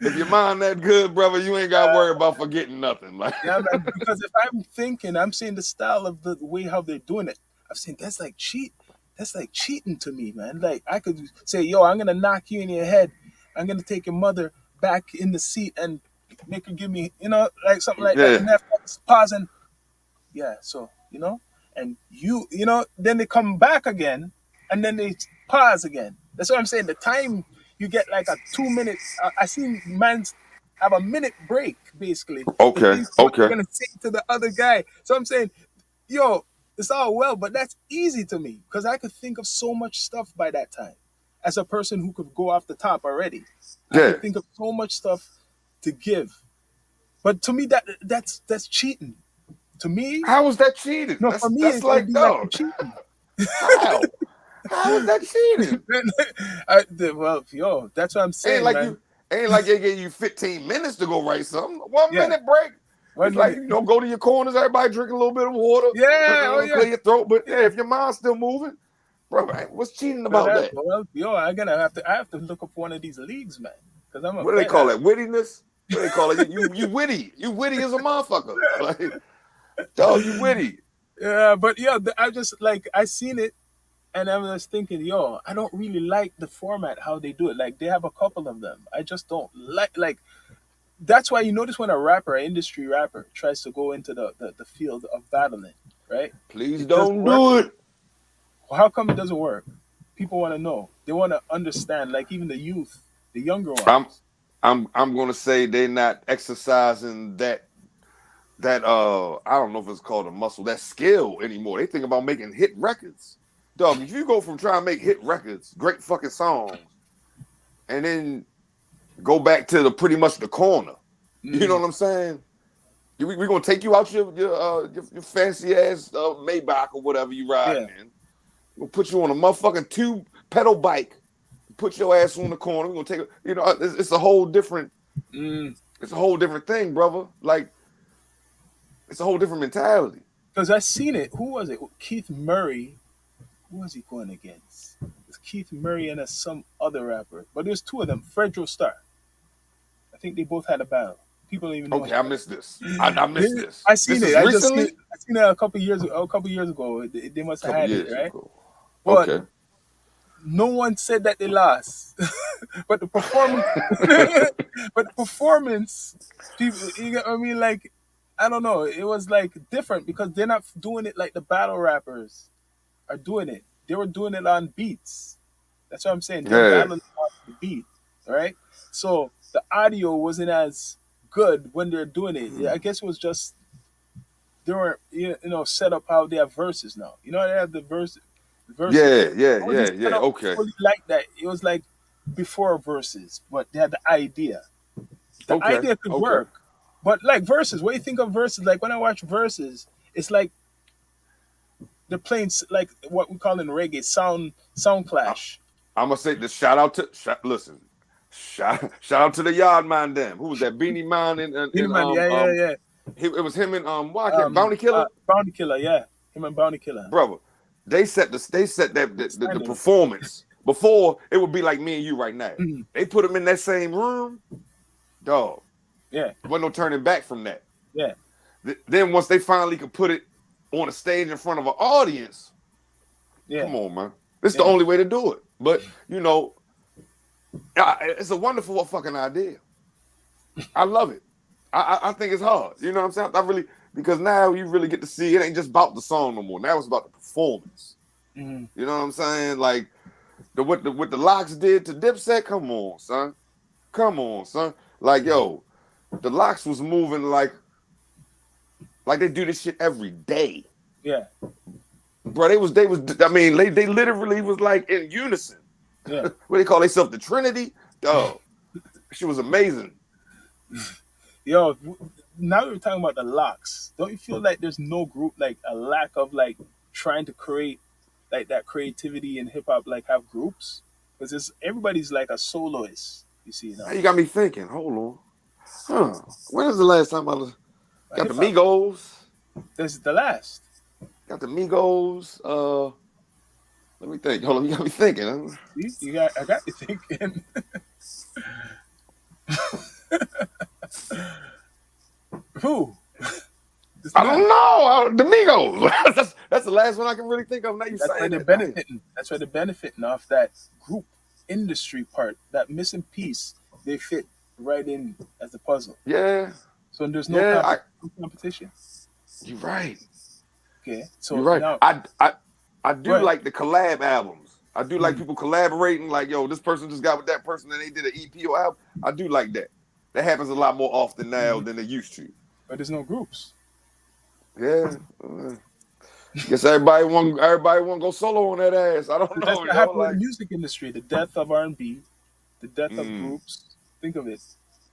if your mind that good, brother, you ain't got to worry about forgetting nothing. Like, Yeah, man. Because if I'm thinking, I'm seeing the style of the way how they're doing it. I'm saying that's like cheat. That's like cheating to me, man. Like I could say, yo, I'm gonna knock you in your head. I'm gonna take your mother back in the seat and make her give me, like something like that. yeah, And after pause and yeah, so and then they come back again, and then they pause again. That's what I'm saying. The time you get like a 2 minute. I seen man's have a minute break basically to okay, think what they're okay, gonna say to the other guy. So I'm saying, yo, it's all well, but that's easy to me because I could think of so much stuff by that time. As a person who could go off the top already, I yeah. could think of so much stuff to give. But to me, that's cheating. To me, How is that cheating? no, That's for me, that's it'd like be like a dog. cheating. How? How is that cheating? Well, yo, that's what I'm Ain't saying, like man. you ain't like they gave you 15 minutes to go write something. One Yeah, minute break. It's 1 like minute. go to your corners, everybody drink a little bit of water, Yeah, oh yeah, clear your throat. But yeah, yeah. if your mind's still moving, bro, what's cheating So about that? well, yo, I have to look up one of these leagues, man, because I'm a What do they vet. call that? Wittiness? What do they call it? You witty. You witty as a motherfucker. Like, dog, you witty. Yeah, but yeah, I just like I seen it, and I was thinking, yo, I don't really like the format how they do it. Like they have a couple of them. I just don't like. That's why you notice when a rapper, an industry rapper, tries to go into the field of battling, right? Please It doesn't don't work. do it. How come it doesn't work? People want to know. They want to understand. Like even the youth, the younger I'm ones. I'm gonna say they're not exercising that I don't know if it's called a muscle, that skill anymore. They think about making hit records. Dog, if you go from trying to make hit records, great fucking songs, and then go back to the pretty much the corner. You know Mm, what I'm saying? We're gonna take you out your fancy ass Maybach or whatever you riding yeah. in. We'll put you on a motherfucking two pedal bike. Put your ass on the corner. We're gonna take it. It's a whole different. Mm. It's a whole different thing, brother. Like it's a whole different mentality. Because I seen it. Who was it? Keith Murray. Who was he going against? It's Keith Murray and some other rapper. But there's two of them. Fredro Starr. I think they both had a battle. People don't even know Okay, I about missed this. I it. missed this. I seen This it. is I just seen. recently. I seen it a couple years ago. A couple years ago, they must A have couple had it years right. ago. But Okay. no one said that they lost. But the performance, but the performance, people, you get what I mean? Like, I don't know. It was like different because they're not doing it like the battle rappers are doing it. They were doing it on beats. That's what I'm saying. They're Yeah. battling on the beat, right? So the audio wasn't as good when they're doing it. Yeah, I guess it was just they weren't set up how they have verses now. You know they have the verses. Yeah, yeah, It yeah, wasn't set yeah. up Okay, fully like that. It was like before verses, but they had the idea. The okay, idea could okay. work, but like verses, what do you think of verses? Like when I watch verses, it's like they're playing like what we call in reggae sound I, clash. I'm gonna say the shout out to listen. Shout out to the yard man. Them who was that Beanie Man Beenie Man, yeah, yeah, yeah. it was him and why I can't Bounty Killer Bounty Killer, yeah. Him and Bounty Killer. brother. They set that the Standard. performance before it would be like me and you right now. Mhm. They put them in that same room, dog. Yeah, There wasn't no turning back from that. yeah, Then once they finally could put it on a stage in front of an audience, yeah, come on, man. This is the yeah. only way to do it. But it's a wonderful fucking idea. I love it. I think it's hard. You know what I'm saying? I really because now you really get to see it ain't just about the song no more. Now it's about the performance. Hmm. You know what I'm saying? Like what the Locks did to Dipset. Come on, son. Come on, son. Like yo, the Locks was moving like they do this shit every day. Yeah, Bro, they was I mean, they literally was like in unison. yeah. What they call themselves the Trinity? Dog. She was amazing. Yo, now we're talking about the locks. Don't you feel like there's no group like a lack of like trying to create like that creativity in hip hop like have groups? Because it's everybody's like a soloist. You see Now now, you got me thinking. Hold on. Huh. When was the last time I got the hip hop. Migos? This is the last. Got the Migos. Let me think. Hold on, you got me thinking. See, I got you thinking. Who? It's I not. don't know. The Migos. that's the last one I can really think of. Now you That's why saying they're that. Dang. benefiting. That's why they're benefiting off that group industry part, that missing piece. They fit right in as a puzzle. Yeah. So there's no Yeah. competition. You're right. Okay. You're So right. now, I go do ahead. like the collab albums. I do like Mhm. people collaborating. Like yo, this person just got with that person and they did an EP or album. I do like that. That happens a lot more often now Mhm. than it used to. But there's no groups. Yeah. Guess everybody want to go solo on that ass. I don't So that's know, what yo. happened with the Like, music industry. The death of R&B, the death of mm. groups. Think of it.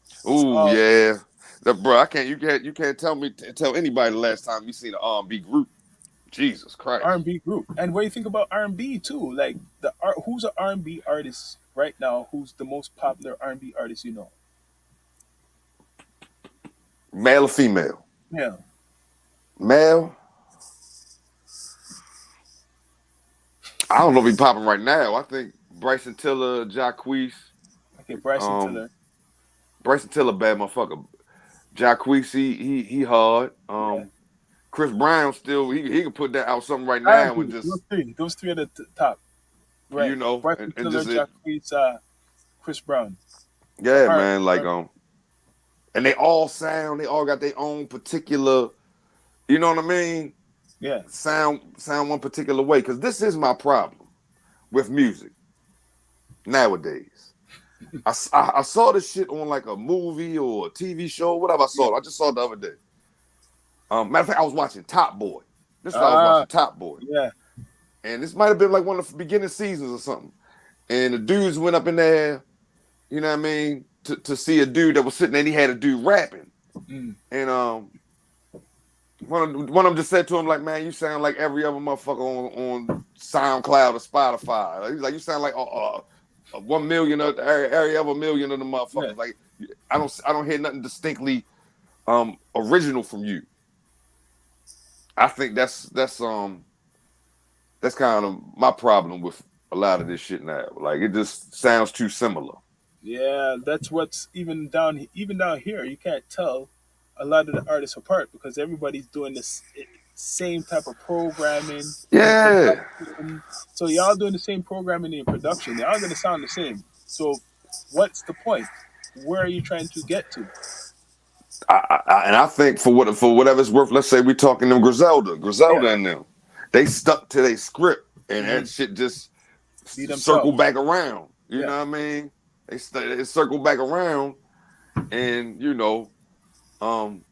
It's Ooh, all yeah. Bro, you can't tell anybody the last time you seen an R&B group. Jesus Christ. R&B group. And what do you think about R&B too? Like who's an R&B artist right now? Who's the most popular R&B artist you know? Male or female? Yeah. Male? I don't know if he popping right now. I think Bryson Tiller, Jacquees. Okay, Bryson Um, Tiller. Bryson Tiller, bad motherfucker. Jacquees, he hard. Yeah. Chris Brown still he can put that out something right I now and agree. just Those three are the top. Right. Bryson and Tiller, just it. Jacquees, Chris Brown. The Yeah, R man. Like and they all got their own particular. You know what I mean? yeah. Sound one particular way. Because this is my problem with music nowadays. I saw this shit on like a movie or a TV show, whatever I saw. I just saw it the other day. Matter of fact, I was watching Top Boy. This is how I was Ah, watching Top Boy. yeah. And this might have been like one of the beginning seasons or something. And the dudes went up in there, you know what I mean, to see a dude that was sitting there and he had a dude rapping. Mm. And one of them just said to him, like, man, you sound like every other motherfucker on SoundCloud or Spotify. He's like, you sound like 1 million of every other million of the Yeah. motherfuckers. Like, I don't hear nothing distinctly original from you. I think that's kind of my problem with a lot of this shit now. Like it just sounds too similar. Yeah, that's what's even down here. You can't tell a lot of the artists apart because everybody's doing this same type of programming and Yeah. production. So y'all doing the same programming and production. They're all gonna sound the same. So what's the point? Where are you trying to get to? And I think for whatever it's worth, let's say we're talking them Yeah. Griselda and them, they stuck to their script and Hmm. that shit just Be circle themselves. back around. You Yeah. know what I mean? They circle back around, and um,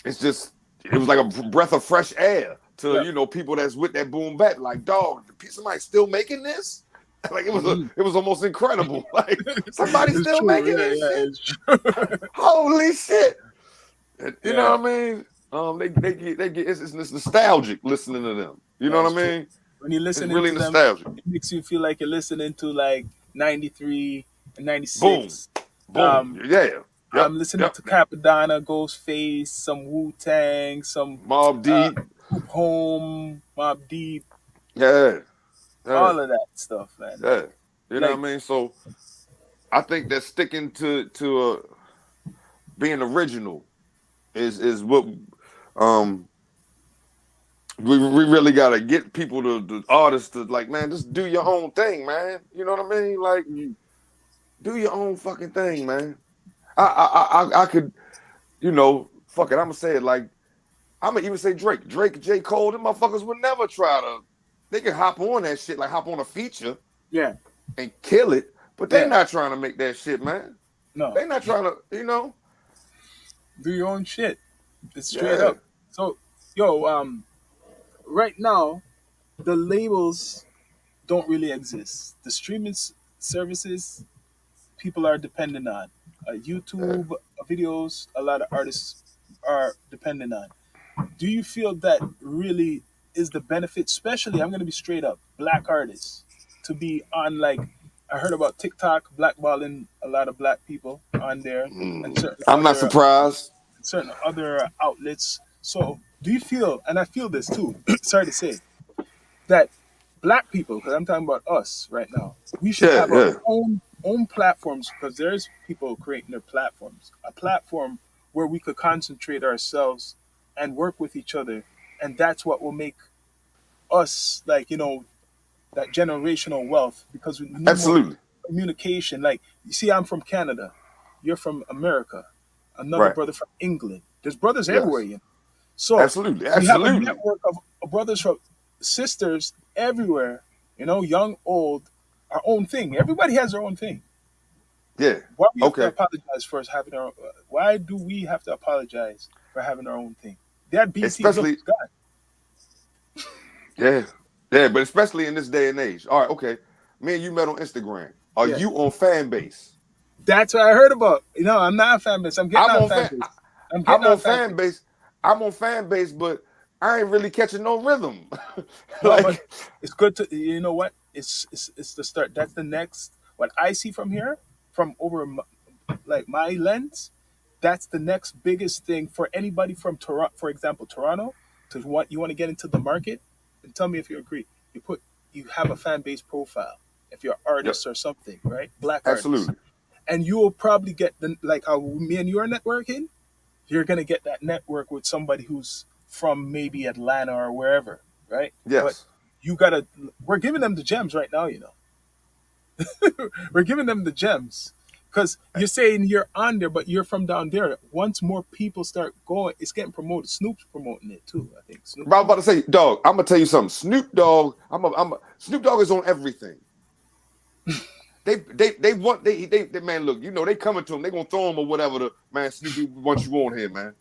it's just it was like a breath of fresh air to Yeah. people that's with that boom bap. Like, dog, somebody still making this? Like Hmm. it was almost incredible. Like somebody It's still true. making Yeah, this yeah, shit. it's true. Holy shit! You know Yeah, what I mean? They get it's nostalgic listening to them. You yeah, know what it's I true. mean? When you're It's listening really to them, nostalgic. it makes you feel like you're listening to like 93 and Boom, 96. boom. Um, Yeah. Yep. I'm listening Yep. to Capadonna, Ghostface, some Wu Tang, some Mob Deep. Group Home, Mob Deep, Yeah. Yeah. all of that stuff, man. Yeah. You know Like, what I mean? So I think that sticking to being original is what um we really gotta get people to the artists to like, man, just do your own thing, man. You know what I mean? Like, mm, do your own fucking thing, man. I could, fuck it. I'm gonna say it like I'm gonna even say Drake, J. Cole. Them motherfuckers would never try to. They can hop on that shit, like hop on a feature yeah, and kill it, but they yeah, not trying to make that shit, man. no, They not trying to. do your own shit. It's straight Yeah. up. So, yo, right now, the labels don't really exist. The services people are dependent on. Yeah. YouTube videos, a lot of artists are dependent on. Do you feel that really is the benefit, especially, I'm going to be straight up, black artists, to be on, like, I heard about TikTok blackballing a lot of black people on there, and I'm not surprised. certain other outlets. So do you feel, and I feel this too, sorry to say, that black people, because I'm talking about us right now, we should Yeah, have our yeah. own platforms, because there's people creating their platforms, a platform where we could concentrate ourselves and work with each other, and that's what will make us, like, that generational wealth, because we need more Absolutely. communication. Like, you see, I'm from Canada, you're from America, another Right. brother from England. There's brothers everywhere, Yes. so Absolutely. we have a Absolutely. network of brothers from sisters everywhere, young, old, our own thing. Everybody has their own thing. Yeah. Why we have to Okay. apologize for us having our? Why do we have to apologize for having our own thing? That BT, look, Especially, it's gone. yeah. Yeah, but especially in this day and age. All right, okay. Me and you met on Instagram. Are Yeah, you on fan base? that's what I heard about. I'm not a fan base. I'm getting I'm on on fan fan. base. I'm getting I'm on on fan fan base. base. I'm on fan base, but I ain't really catching no rhythm. No, but Like, it's good to, you know what? It's the start. That's the next. What I see from here, from over like my lens, that's the next biggest thing for anybody from Toronto, for example, Toronto, to what you want to get into the market. And tell me if you agree. You have a fan base profile if you're an yep, artist or something, right? Black artists, absolutely. and you will probably get the, like how me and you are networking. You're gonna get that network with somebody who's from maybe Atlanta or wherever, right? But Yes. you gotta. We're giving them the gems right now. We're giving them the gems, because you're saying you're on there, but you're from down there. Once more people start going, it's getting promoted. Snoop's promoting it too. I think Snoop But I was too. about to say, dog, I'm gonna tell you something. Snoop Dogg, Snoop Dogg is on everything. They want they man, look, they coming to him, they gonna throw him or whatever the man Snoopy wants you on here, man.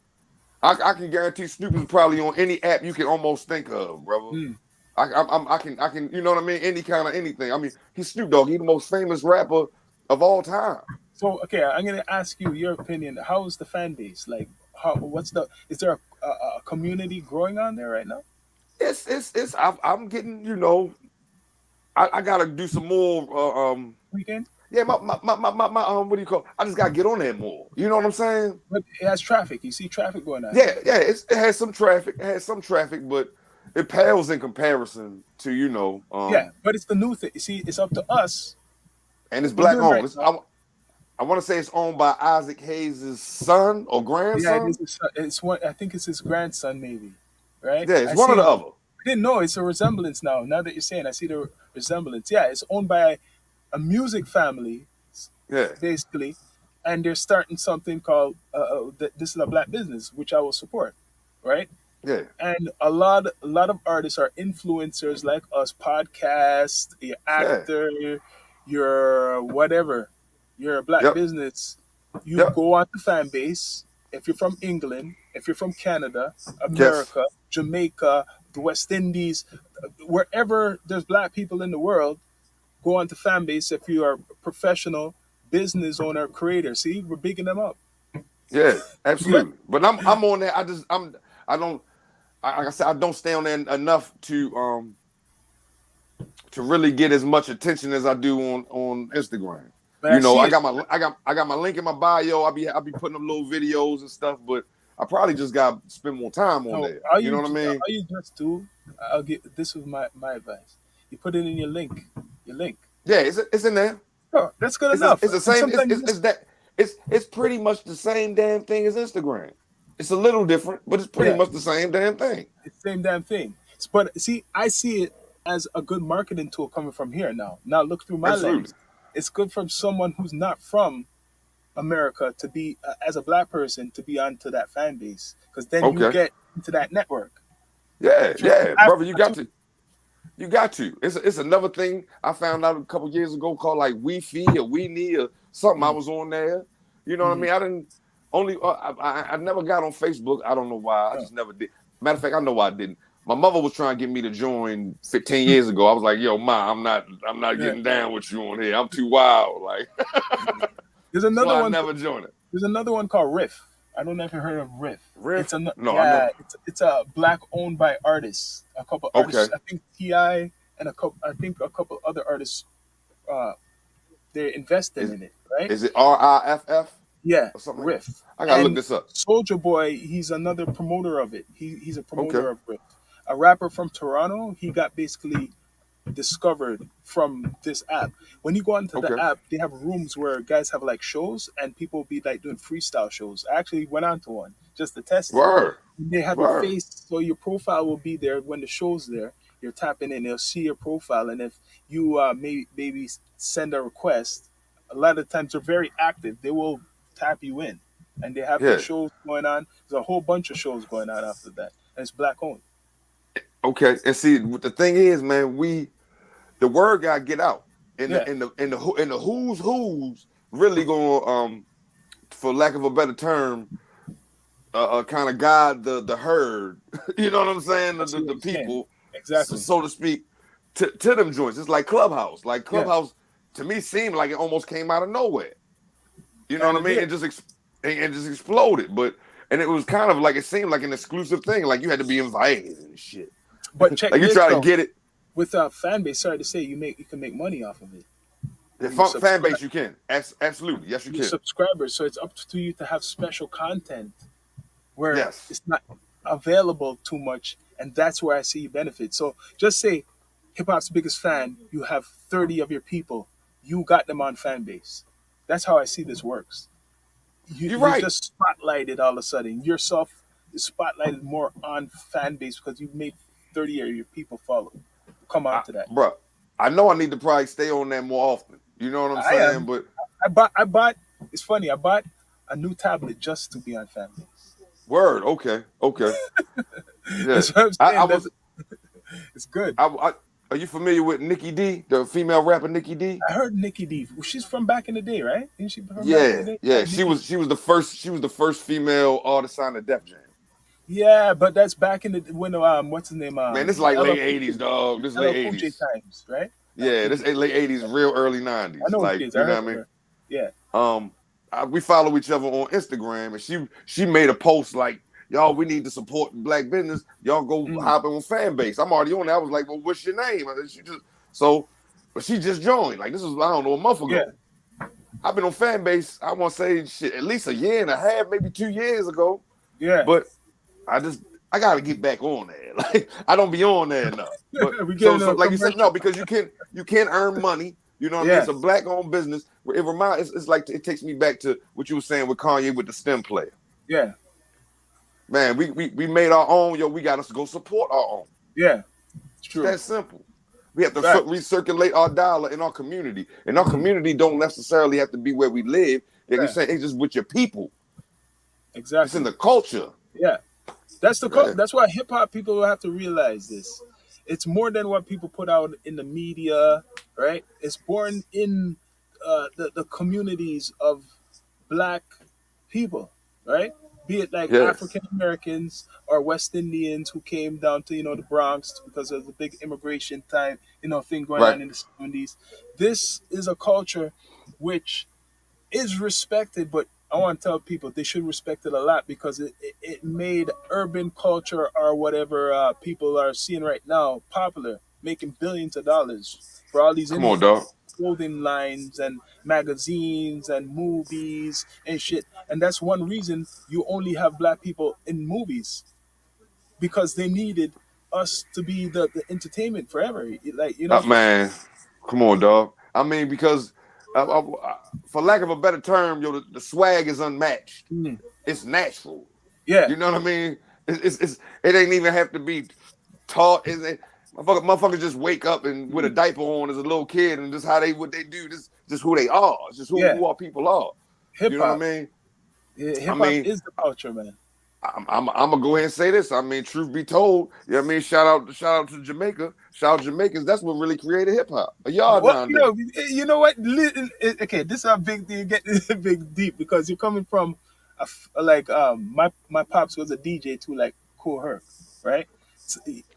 I can guarantee Snoop is probably on any app you can almost think of, brother. Hmm. I can, you know what I mean? Any kind of anything. I mean, he's Snoop Dogg. He's the most famous rapper of all time. So okay, I'm gonna ask you your opinion. How is the fan base? Like, how? What's the? Is there a community growing on there right now? It's. I'm getting, I gotta do some more. Weekend, Yeah, my what do you call? I just gotta get on there more. You know what I'm saying? but it has traffic. You see traffic going on Yeah, there. yeah. It has some traffic. It has some traffic, but it pales in comparison to Yeah, but it's the new thing. You see, it's up to us. and it's What we're black doing owned. right now. I want to say it's owned by Isaac Hayes' son or Yeah, it grandson. is. It's one. I think it's his grandson, maybe. Right? Yeah, it's I one or see. the other. I didn't know it's a resemblance now. Now that you're saying, I see the resemblance. Yeah, it's owned by a music family, Yeah, basically, and they're starting something called "This is a Black Business," which I will support. Right? yeah, And a lot of artists are influencers like us, podcast, your yeah, actor, your whatever, your black yep, business. You Yep. go on the fan base. If you're from England, if you're from Canada, Yes. America, Jamaica, the West Indies, wherever there's black people in the world, go on to fan base if you are a professional business owner, creator. See, we're bigging them up. Yeah. Yeah. Absolutely. But I'm on there. I don't. Like I said, I don't stay on there enough to really get as much attention as I do on Instagram. But I see it. I got my link in my bio. I'll be putting up little videos and stuff, but I probably just got to spend more time on No, there. You know what I mean? all you just do, I'll get this was my advice. You put it in your link. Yeah, it's in there. Oh, that's good enough. It's the And same. sometimes you It's just that it's pretty much the same damn thing as Instagram. It's a little different, but it's pretty yeah, much the same damn thing. it's the same damn thing. But see, I see it as a good marketing tool coming from here now. Now look through my Absolutely. lens. It's good from someone who's not from America to be as a black person to be onto that fan base because then you Okay. get into that network. Yeah, If you're from yeah, brother, you got Africa, to. You got to. It's another thing I found out a couple years ago called like Wi-Fi or We or something. I mm, was on there. You know what I mm, mean? I didn't only. I never got on Facebook. I don't know why. I no. just never did. Matter of fact, I know why I didn't. My mother was trying to get me to join 15 years ago. I was like, "Yo, ma, I'm not Yeah. getting down with you on here. I'm too wild." Like, There's so another I one. never joined it. There's another one called Riff. I don't know if you heard of Riff. It's Riff? a No, I yeah. never. It's a black owned by artists. A couple Okay. artists. I think Ti and a couple. I think a couple other artists. Uh, they're investing Is in it, right? is it RIFF Yeah, or something like that? Riff. I gotta look And this up. Soldier Boy, he's another promoter of it. He's a Okay. promoter of Riff. A rapper from Toronto. He got basically discovered from this app. When you go onto the Okay. app, they have rooms where guys have like shows and people be like doing freestyle shows. I actually went onto one just to test it. Word. They have your Word. face, so your profile will be there when the show's there. You're tapping in, they'll see your profile, and if you maybe send a request, a lot of times they're very active. They will tap you in, and they have their Yeah. shows going on. There's a whole bunch of shows going on after that, and it's black owned. Okay. And see, what the thing is, man, the word gotta get out, and Yeah, the who's really gonna for lack of a better term, kind of guide the herd. You know what I'm saying? I see what The you're saying. people, Exactly. so to speak, to them joints. It's like Clubhouse. Like Yeah, Clubhouse to me seemed like it almost came out of nowhere. You know kind what I of mean? did. It just exploded. But and it was kind of like it seemed like an exclusive thing. Like you had to be invited and shit. But check Like you this try to though. get it. With a fan base, sorry to say, you can make money off of it. The You fan subscribe base, you can. Absolutely. Yes, you your can. subscribers, so it's up to you to have special content where Yes. it's not available too much, and that's where I see benefit. So just say hip hop's biggest fan, you have 30 of your people, you got them on fan base. That's how I see this works. You're You right. just spotlighted all of a sudden. Yourself is spotlighted more on fan base because you made 30 of your people follow. Come on to that. Bro, I know I need to probably stay on that more often. You know what I'm I saying? am. But I bought. It's funny. I bought a new tablet just to be on family. word, okay, okay, yeah. That's what I'm I saying. was. It's good. Are you familiar with Nicki D, the female rapper Nicki D? I heard Nicki D. Well, she's from back in the day, right? Isn't she from back in the Yeah, day? yeah. Yeah, She Nicki. was she was the first female artist signed to Def Jam. Yeah, but that's back in the when what's his name Man, this is like LL late Cool '80s, J, dog. This is late LL Cool J '80s. times, right? Back Yeah, in this the day. late '80s, real early I '90s. know who she Like is. I you know heard what I of mean? her. Yeah. Um, we follow each other on Instagram, and she made a post like, "Y'all, we need to support black business. Y'all go Mm, hop in on fan base." I'm already on there. I was like, "Well, what's your name?" And she just so, but she just joined. Like this was I don't know a month yeah. ago. I've been on fan base. I want to say shit at least a year and a half, maybe 2 years ago. Yeah. But I gotta get back on there. Like I don't be on there enough. But We so getting a like you said, no, commercial. because you can earn money. You know what I mean? It's a Yes. black owned business. It reminds it's like it takes me back to what you were saying with Kanye with the STEM player. Yeah. Man, we made our own. Yo, we got to go support our own. Yeah. It's It's true. that simple. We have to Facts. recirculate our dollar in our community, and our community don't necessarily have to be where we live. Like you Yeah. saying, it's just with your people. It's in Exactly. the culture. Yeah. Yeah. That's why hip hop people will have to realize this. It's more than what people put out in the media, right? It's born in the communities of black people, right? Be it like Yes. African Americans or West Indians who came down to the Bronx because of the big immigration time thing going Right. on in the 70s. This is a culture which is respected, but I want to tell people they should respect it a lot because it made urban culture or whatever people are seeing right now popular, making billions of dollars for all these Come on, dog. clothing lines and magazines and movies and shit. And that's one reason you only have black people in movies because they needed us to be the entertainment forever. Like, Man, come on, dog. I mean, because for lack of a better term, the swag is unmatched. mm, It's natural. yeah. You know what I mean? It ain't even have to be taught. Motherfuckers just wake up and with a mm, diaper on as a little kid, and just what they do. This just who they are. It's just yeah. who our people are. Hip You know what I hop. mean? Yeah, I hip hop mean, is the culture, man. I'm gonna go ahead and say this. I mean, truth be told, you know what I mean? Shout out to Jamaica. Shout out Jamaicans. That's what really created hip hop. A yard Well, nowadays. you know what? Okay, this is a big thing. Get big deep because you're coming from, like my pops was a DJ too, like Cool Herc, right?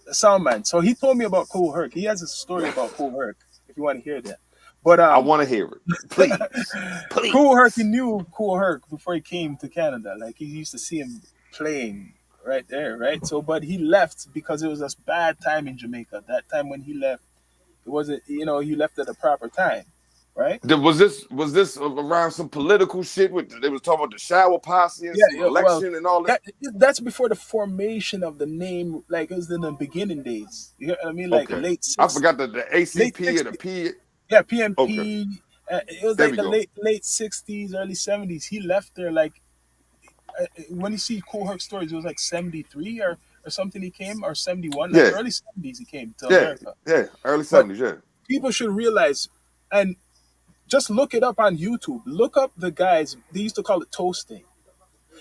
A sound man. So he told me about Cool Herc. He has a story about Cool Herc. If you want to hear that, but I want to hear it, please, Cool Herc, he please. knew Cool Herc before he came to Canada. Like he used to see him playing right there, right? So, but he left because it was a bad time in Jamaica. That time when he left, it wasn't. He left at the proper time, right? Was this around some political shit? They was talking about the shower posse and Yeah, some yeah. Well, election and all that. that's before the formation of the name. Like it was in the beginning days. You know what I mean? Like Okay, I forgot the late ACP or the 60s. P. Yeah, Okay, PNP. It was there like we the go. late 60s, early 70s. He left there like when you see Cool Herc stories, it was like 73 or something. He came or 71, like Yeah, early 70s. He came to yeah, America. yeah. Early But '70s. Yeah. people should realize, and just look it up on YouTube. Look up the guys. They used to call it toasting.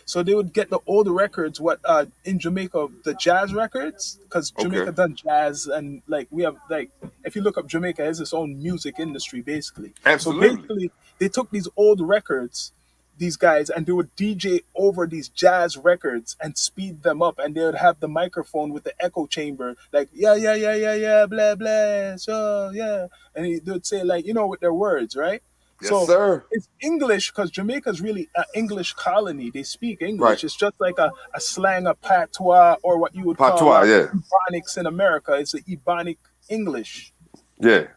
So they would get the old records, what in Jamaica, the jazz records, because Okay. Jamaica done jazz and like we have like if you look up Jamaica, it has its own music industry basically. So Absolutely. basically, they took these old records, these guys, and they would DJ over these jazz records and speed them up, and they would have the microphone with the echo chamber, like yeah yeah yeah yeah yeah blah blah so yeah, and they would say like with their words, right? Yes, So sir. it's English because Jamaica's really an English colony. They speak Right. English. It's just like a slang of patois or what you would call Patois. Yeah. Ebonics in America. It's an Ebonic English. Yeah.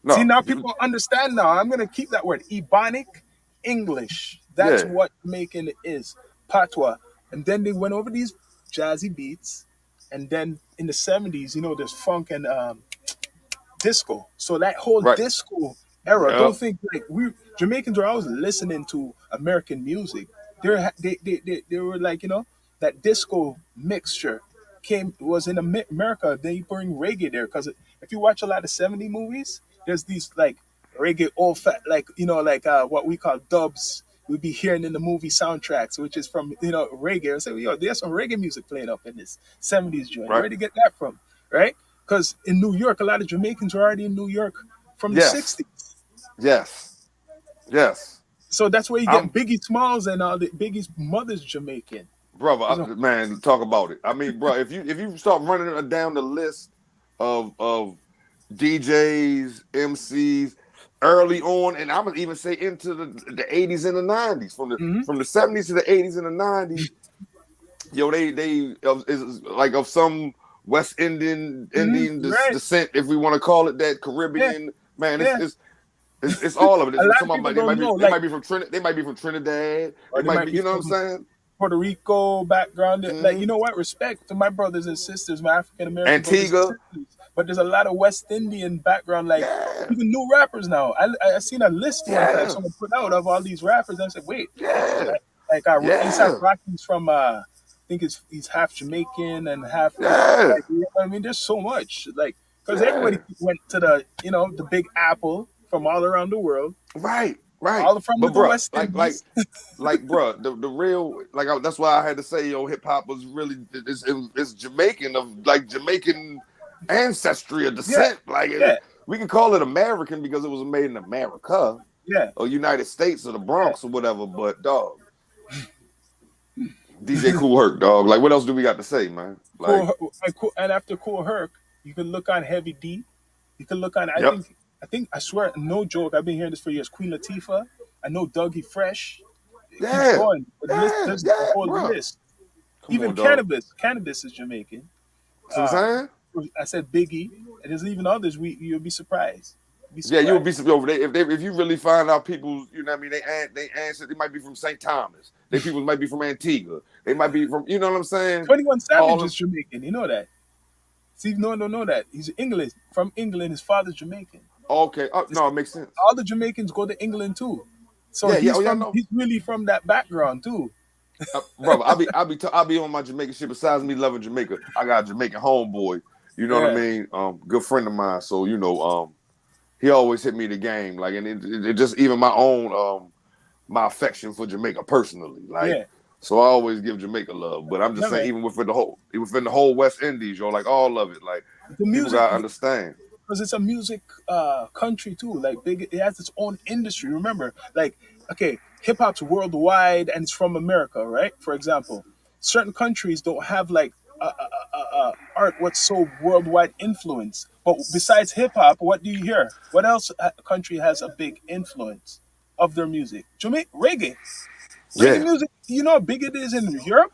See, No. now people understand now. I'm going to keep that word. Ebonic English. That's Yeah. what Jamaican is. Patois. And then they went over these jazzy beats. And then in the 70s, there's funk and disco. So that whole Right. disco era, Yep. don't think like we Jamaicans are always listening to American music. They were like that disco mixture was in America. They bring reggae there because if you watch a lot of 70 movies, there's these like reggae old fat like like what we call dubs. We'd be hearing in the movie soundtracks, which is from reggae. And say, yo, there's some reggae music playing up in this 70s joint. Right. Where'd you get that from? Right? Because in New York, a lot of Jamaicans were already in New York from the Yes. 60s. Yes. Yes. So that's where you get I'm Biggie Smalls and all the Biggie's mother's Jamaican. brother. You know, Man, talk about it. I mean, bro, if you start running down the list of DJs, MCs early on, and I'm gonna even say into the 80s and the 90s, hmm from the 70s to the 80s and the 90s. Yo, they is like of some West Indian right. descent, if we want to call it that, Yeah, Caribbean. Man, yeah. it's all of it. A lot of Somebody people they don't might be know, they like, might be from Trinidad. They might be from Trinidad. They or they might might be, be you know what I'm from saying? Puerto Rico background. Like, Hmm. you know what? Respect to my brothers and sisters, my African American brothers and Antigua. sisters. But there's a lot of West Indian background, like Yeah, even new rappers now. I seen a list one time yeah, someone put out of all these rappers. And I said, wait, yeah, like ASAP yeah, Rocky's from I think he's half Jamaican and half yeah, like I mean, there's so much like because everybody yeah. went to the Big Apple from all around the world, Right, right. all from But the bruh, West Indies. bruh, the real that's why I had to say hip hop was really it's Jamaican of like Jamaican ancestry or Yeah, descent. Like yeah, we can call it American because it was made in America, Yeah, or United States or the yeah. Bronx or whatever. But dog, DJ Cool Herc, dog. Like, what else do we got to say, man? Like, And after Cool Herc, you can look on Heavy D. You can look on. yep, I swear, no joke. I've been hearing this for years. Queen Latifah. I know Dougie Fresh. It keeps yeah, going. yeah, There's a yeah, whole bro. list. Come Even on, dog. Cannabis. Cannabis is Jamaican. See what Uh, I'm saying? I said Biggie, and there's even others. You'll be surprised. Be Yeah, you would surprised. be over there if you really find out people, you know what I mean, they answer, they might be from St. Thomas. They people might be from Antigua. They might be from, you know what I'm saying? 21 Savage All is of, Jamaican. You know that. See, no, don't know that. He's English from England. His father's Jamaican. okay. It's, No, it makes sense. all the Jamaicans go to England too. So Yeah, yeah, oh yeah, no. he's really from that background too. Brother, I'll be on my Jamaican shit. Besides me loving Jamaica, I got a Jamaican homeboy. You know what I Yeah. mean? Good friend of mine. So he always hit me the game. Like, and it just even my own my affection for Jamaica personally. Like, Yeah. so I always give Jamaica love. But I'm just Yeah, saying, man. even within the whole West Indies, yo, like all of it, like The people music, gotta understand. because it's a music country too. Like big, it has its own industry. Remember, like okay, hip hop's worldwide and it's from America, right? For example, certain countries don't have like art what's so worldwide influence. But besides hip hop, what do you hear? What else country has a big influence of their music? Jamaica reggae, reggae Yeah. music. You know how big it is in Europe.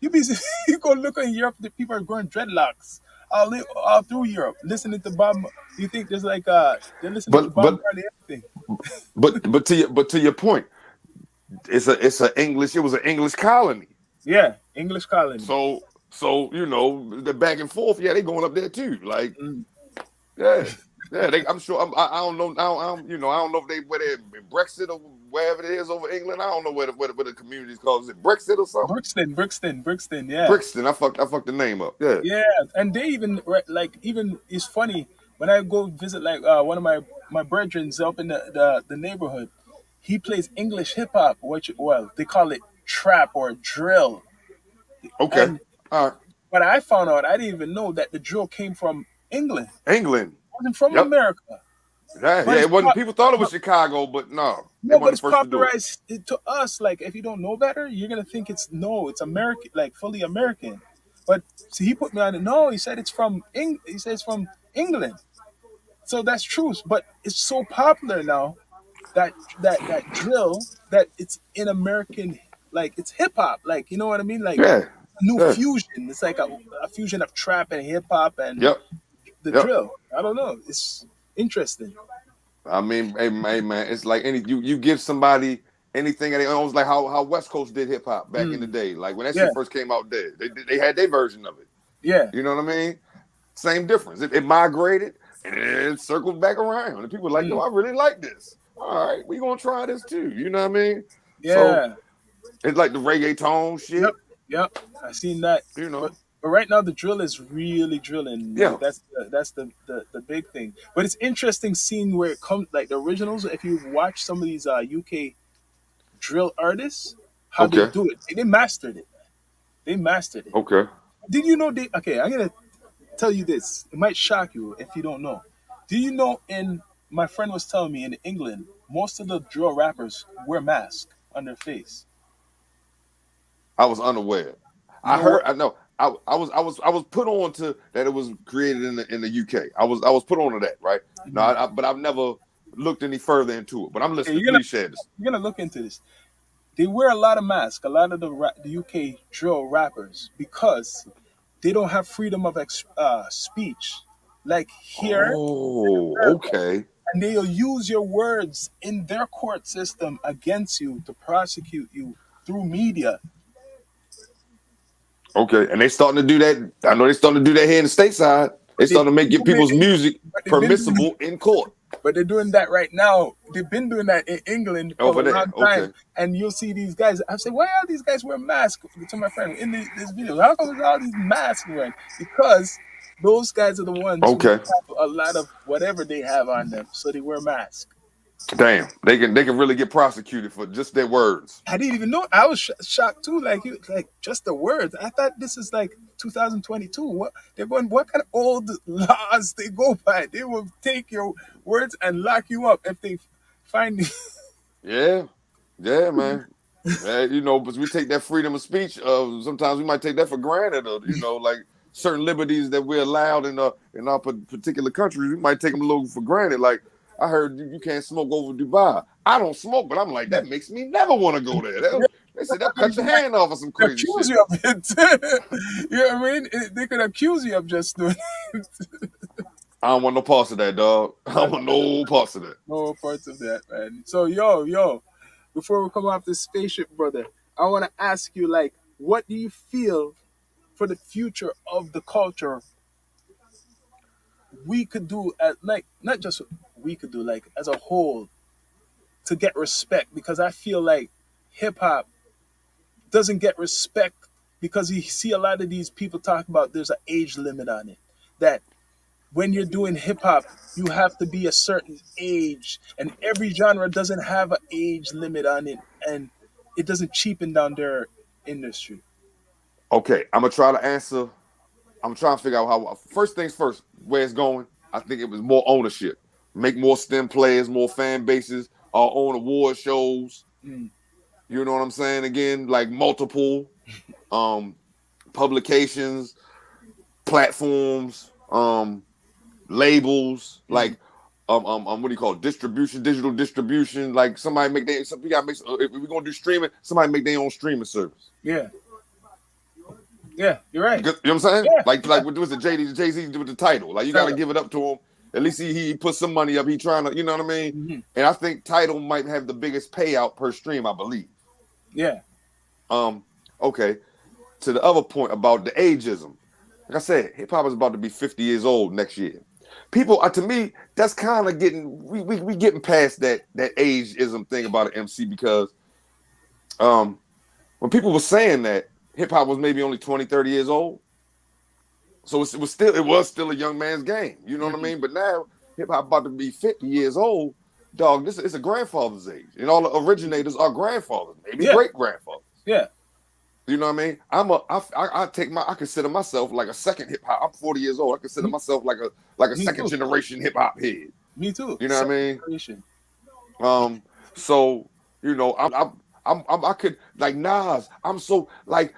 You be you go look in Europe, the people are growing dreadlocks all through Europe, listening to Bob. You think there's like they're listening to But Bob but Marley everything. but to your point, it was an English colony. Yeah, English colony. So the back and forth, yeah, they going up there too. Like, Mm. yeah, yeah. I'm sure. I don't know. I don't know if they where they in Brexit or wherever it is over England. I don't know where the community's called. Is it Brexit or something? Brixton. Yeah, Brixton. I fucked the name up. Yeah. yeah. And they even like even it's funny when I go visit like one of my brethrens up in the neighborhood. He plays English hip hop, which well they call it trap or drill. Okay. And All right. but I found out I didn't even know that the drill came from England. England. It wasn't from Yep. America. Yeah. But Yeah. it's It wasn't. pop, People thought it was but, Chicago, but no, they no, but weren't it's the first to do it. popularized to us. Like if you don't know better, you're gonna think it's no, it's American, like fully American. But see, he put me on it. No, he said it's from He said it's from England. So that's true. But it's so popular now that drill that it's in American, like it's hip hop. Like you know what I mean? Like Yeah. a new Yeah. fusion. It's like a fusion of trap and hip hop and Yep. the Yep. drill. I don't know. It's interesting. I mean, hey man, it's like you give somebody anything, and it almost like how West Coast did hip hop back in the Mm, day. Like when that yeah, shit first came out, they had their version of it. yeah. You know what I mean? Same difference. It migrated and it circled back around, and people were like, yo, Mm, I really like this. All right, we gonna try this too. You know what I mean? So yeah. it's like the reggaeton Yep, shit. yep. I seen that, You but know? right now the drill is really drilling. Like Yeah. that's the big thing. But it's interesting seeing where it comes. Like the originals, if you watch some of these UK drill artists, how they Okay. do it, they mastered it. They mastered it. Okay. Did you know they? Okay, I'm gonna tell you this. It might shock you if you don't know. Do you know? In my friend was telling me in England, most of the drill rappers wear masks on their face. I was unaware. You I know what? heard. I know. I was put on to that it was created in the UK. I was put on to that, right? No, Mhm. but I've never looked any further into it. But I'm Okay, listening. Please share this. you're gonna look into this. They wear a lot of masks, a lot of the UK drill rappers, because they don't have freedom of speech. Like here in Oh, America, okay, and they'll use your words in their court system against you to prosecute you through media. okay. And they starting to do that. I know they starting to do that here in the stateside. They But starting to make get people's music they've been doing, permissible in court but they're doing that right now. They've been doing that in England for over a there. long Okay, time, and you'll see these guys. I say, why are these guys wearing masks? To my friend in this video, how come there's all these masks wearing? Because those guys are the ones who okay. have a lot of whatever they have on them, so they wear masks. Damn, they can really get prosecuted for just their words. I didn't even know. I was shocked too. Like just the words. I thought this is like 2022. What they're going? What kind of old laws they go by? They will take your words and lock you up if they. Find Yeah, yeah, man. But we take that freedom of speech. Sometimes we might take that for granted. Or, like certain liberties that we're allowed in our particular countries, we might take them a little for granted. Like I heard you can't smoke over Dubai. I don't smoke, but I'm like that makes me never want to go there. They said they'll cut your hand off or some crazy accuse shit. you of it. You know what I mean? They could accuse you of just doing it. I don't want no parts of that, dog. I don't want no parts of that. No parts of that, man. So yo, before we come off this spaceship, brother, I want to ask you, like, what do you feel for the future of the culture we could do at, like, not just we could do, like, as a whole, to get respect? Because I feel like hip hop doesn't get respect because you see a lot of these people talk about there's an age limit on it. That when you're doing hip hop, you have to be a certain age, and every genre doesn't have an age limit on it, and it doesn't cheapen down their industry. Okay, I'm gonna try to answer. I'm trying to figure out how. First things first, where it's going. I think it was more ownership, make more STEM players, more fan bases, our own award shows. Mm. You know what I'm saying? Again, like multiple um, publications, platforms, labels, Mm. like what do you call it? Distribution, digital distribution. Like somebody make their, we gotta make. If we're gonna do streaming, somebody make their own streaming service. Yeah, yeah, you're right. You know what I'm saying? Yeah, Like what was the Jay Z with the title? Like you got to title. give it up to him. At least he put some money up. He trying to, you know what I mean? Hmm. And I think title might have the biggest payout per stream, I believe. Yeah. Um, okay. To the other point about the ageism, like I said, hip hop is about to be 50 years old next year. People, to me, that's kind of getting we getting past that ageism thing about an MC because when people were saying that hip hop was maybe only 20, 30 years old. So it was still a young man's game. You know what I Hmm. mean? But now hip hop about to be 50 years old, dog. This is a grandfather's age. And all the originators are grandfathers, maybe Yeah. great grandfathers. Yeah. You know what I mean? I consider myself like a second hip hop. I'm 40 years old. I consider Me, myself like a me second too. generation hip hop head. Me too. You know what I Second mean? generation. So I could like Nas. I'm so like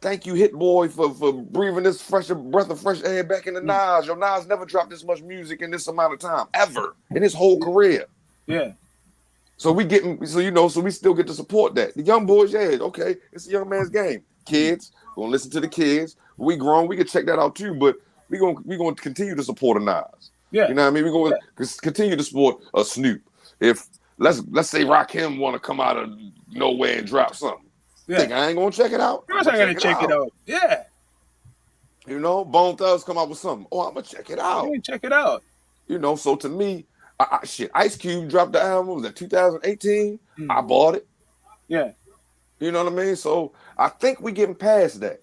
thank you, Hit Boy, for breathing this fresh breath of fresh air back in the Mm. Nas. Yo, Nas never dropped this much music in this amount of time ever in his whole career. Yeah. So so we still get to support that. The young boys, yeah, okay, it's a young man's game. Mm. Kids, we're gonna listen to the kids. We grown, we can check that out too. But we gonna continue to support a Nas. Yeah. You know what I mean? We're Yeah. gonna continue to support a Snoop. If let's say Rakim want to come out of nowhere and drop something. Yeah. Think I ain't gonna check it out? Of I'm course, gonna I'm gonna check it check it out. out. Yeah. Bone Thugs come out with something. Oh, I'm gonna check it You out. can check it out. So to me, shit, Ice Cube dropped the album. Was that 2018? Mm. I bought it. Yeah. You know what I mean? So I think we getting past that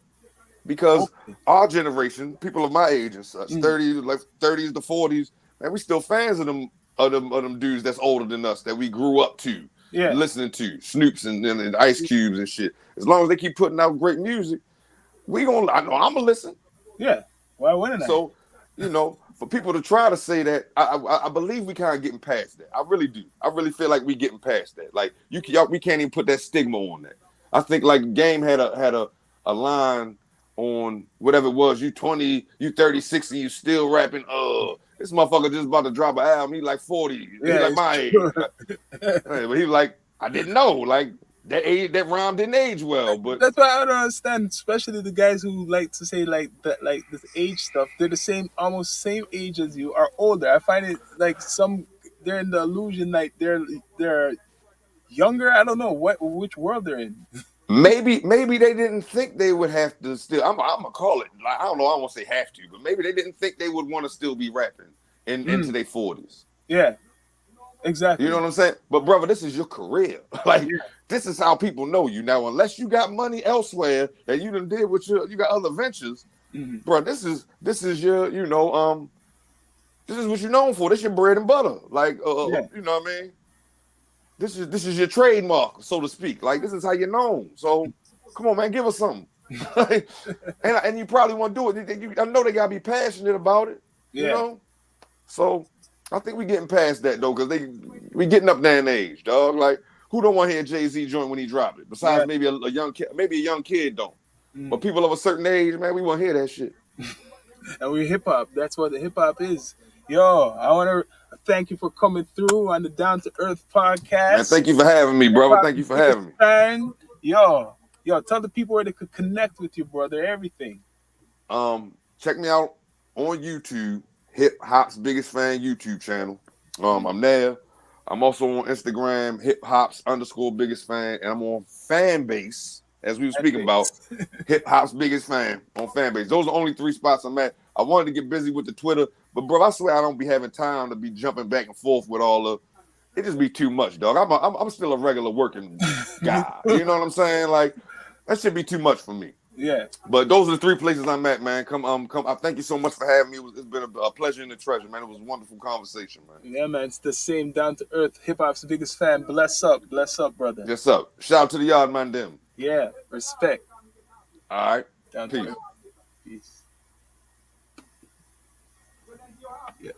because Hopefully. our generation, people of my age and such, Mm. 30s to 40s, man, we still fans of them dudes that's older than us that we grew up to, Yeah. listening to Snoops and Ice Cubes and shit. As long as they keep putting out great music, I know I'm gonna listen. Yeah. Why wouldn't I? So, for people to try to say that, I believe we kind of getting past that. I really do. I really feel like we getting past that. Like we can't even put that stigma on that. I think like Game had a line on whatever it was. You 20, you 36, and you still rapping. This motherfucker just about to drop an album. He like 40. He Yeah. like It's my age. true. But he was like, I didn't know. Like that rhyme didn't age well. But That's why I don't understand, especially the guys who like to say like that, like this age stuff. They're the same, almost same age as you, or older. I find it like they're in the illusion like they're younger. I don't know which world they're in. maybe they didn't think they would have to still. I'm gonna call it. Like, I don't know. I won't say have to, but maybe they didn't think they would want to still be rapping into Mm. their 40s. Yeah. You Exactly. know what I'm saying? But brother, this is your career. Like Yeah. this is how people know you now. Unless you got money elsewhere and you done did you got other ventures, Hmm. bro. This is your this is what you're known for. This is your bread and butter. Like Yeah. you know what I mean? This is your trademark, so to speak. Like this is how you're known. So come on, man, give us something. and you probably want to do it. I know they gotta be passionate about it. You Yeah. know. So I think we getting past that though, because we getting up there in age, dog. Like, who don't want to hear Jay-Z joint when he dropped it? Besides Yeah. maybe a young kid, maybe a young kid don't. Mm. But people of a certain age, man, we want to hear that shit. And we're hip hop. That's what the hip hop is. Yo, I want to thank you for coming through on the Down to Earth Man, podcast. thank you for having me, Hip brother. hop's Thank you for biggest having me. fan. Yo, tell the people where they could connect with you, brother. Everything. Check me out on YouTube, Hip Hop's Biggest Fan YouTube channel. Mm. I'm there. I'm also on Instagram, Hip Hop's underscore biggest fan, and I'm on Fanbase, as we were And speaking about, base. Hip Hop's biggest fan on Fanbase. Those are the only three spots I'm at. I wanted to get busy with the Twitter, but bro, I swear I don't be having time to be jumping back and forth with all the. It just be too much, dog. I'm still a regular working Me guy. too. You know what I'm saying? Like that should be too much for me. Yeah. But those are the three places I'm at, man. Come. I thank you so much for having me. It's been a pleasure and a treasure, man. It was a wonderful conversation, man. Yeah, man. It's the same Down to Earth. Hip hop's biggest fan. Bless up, brother. Yes, up. Shout out to the yard man, them. Yeah. Respect. All right. Down to Peace. Earth. Peace. Yeah.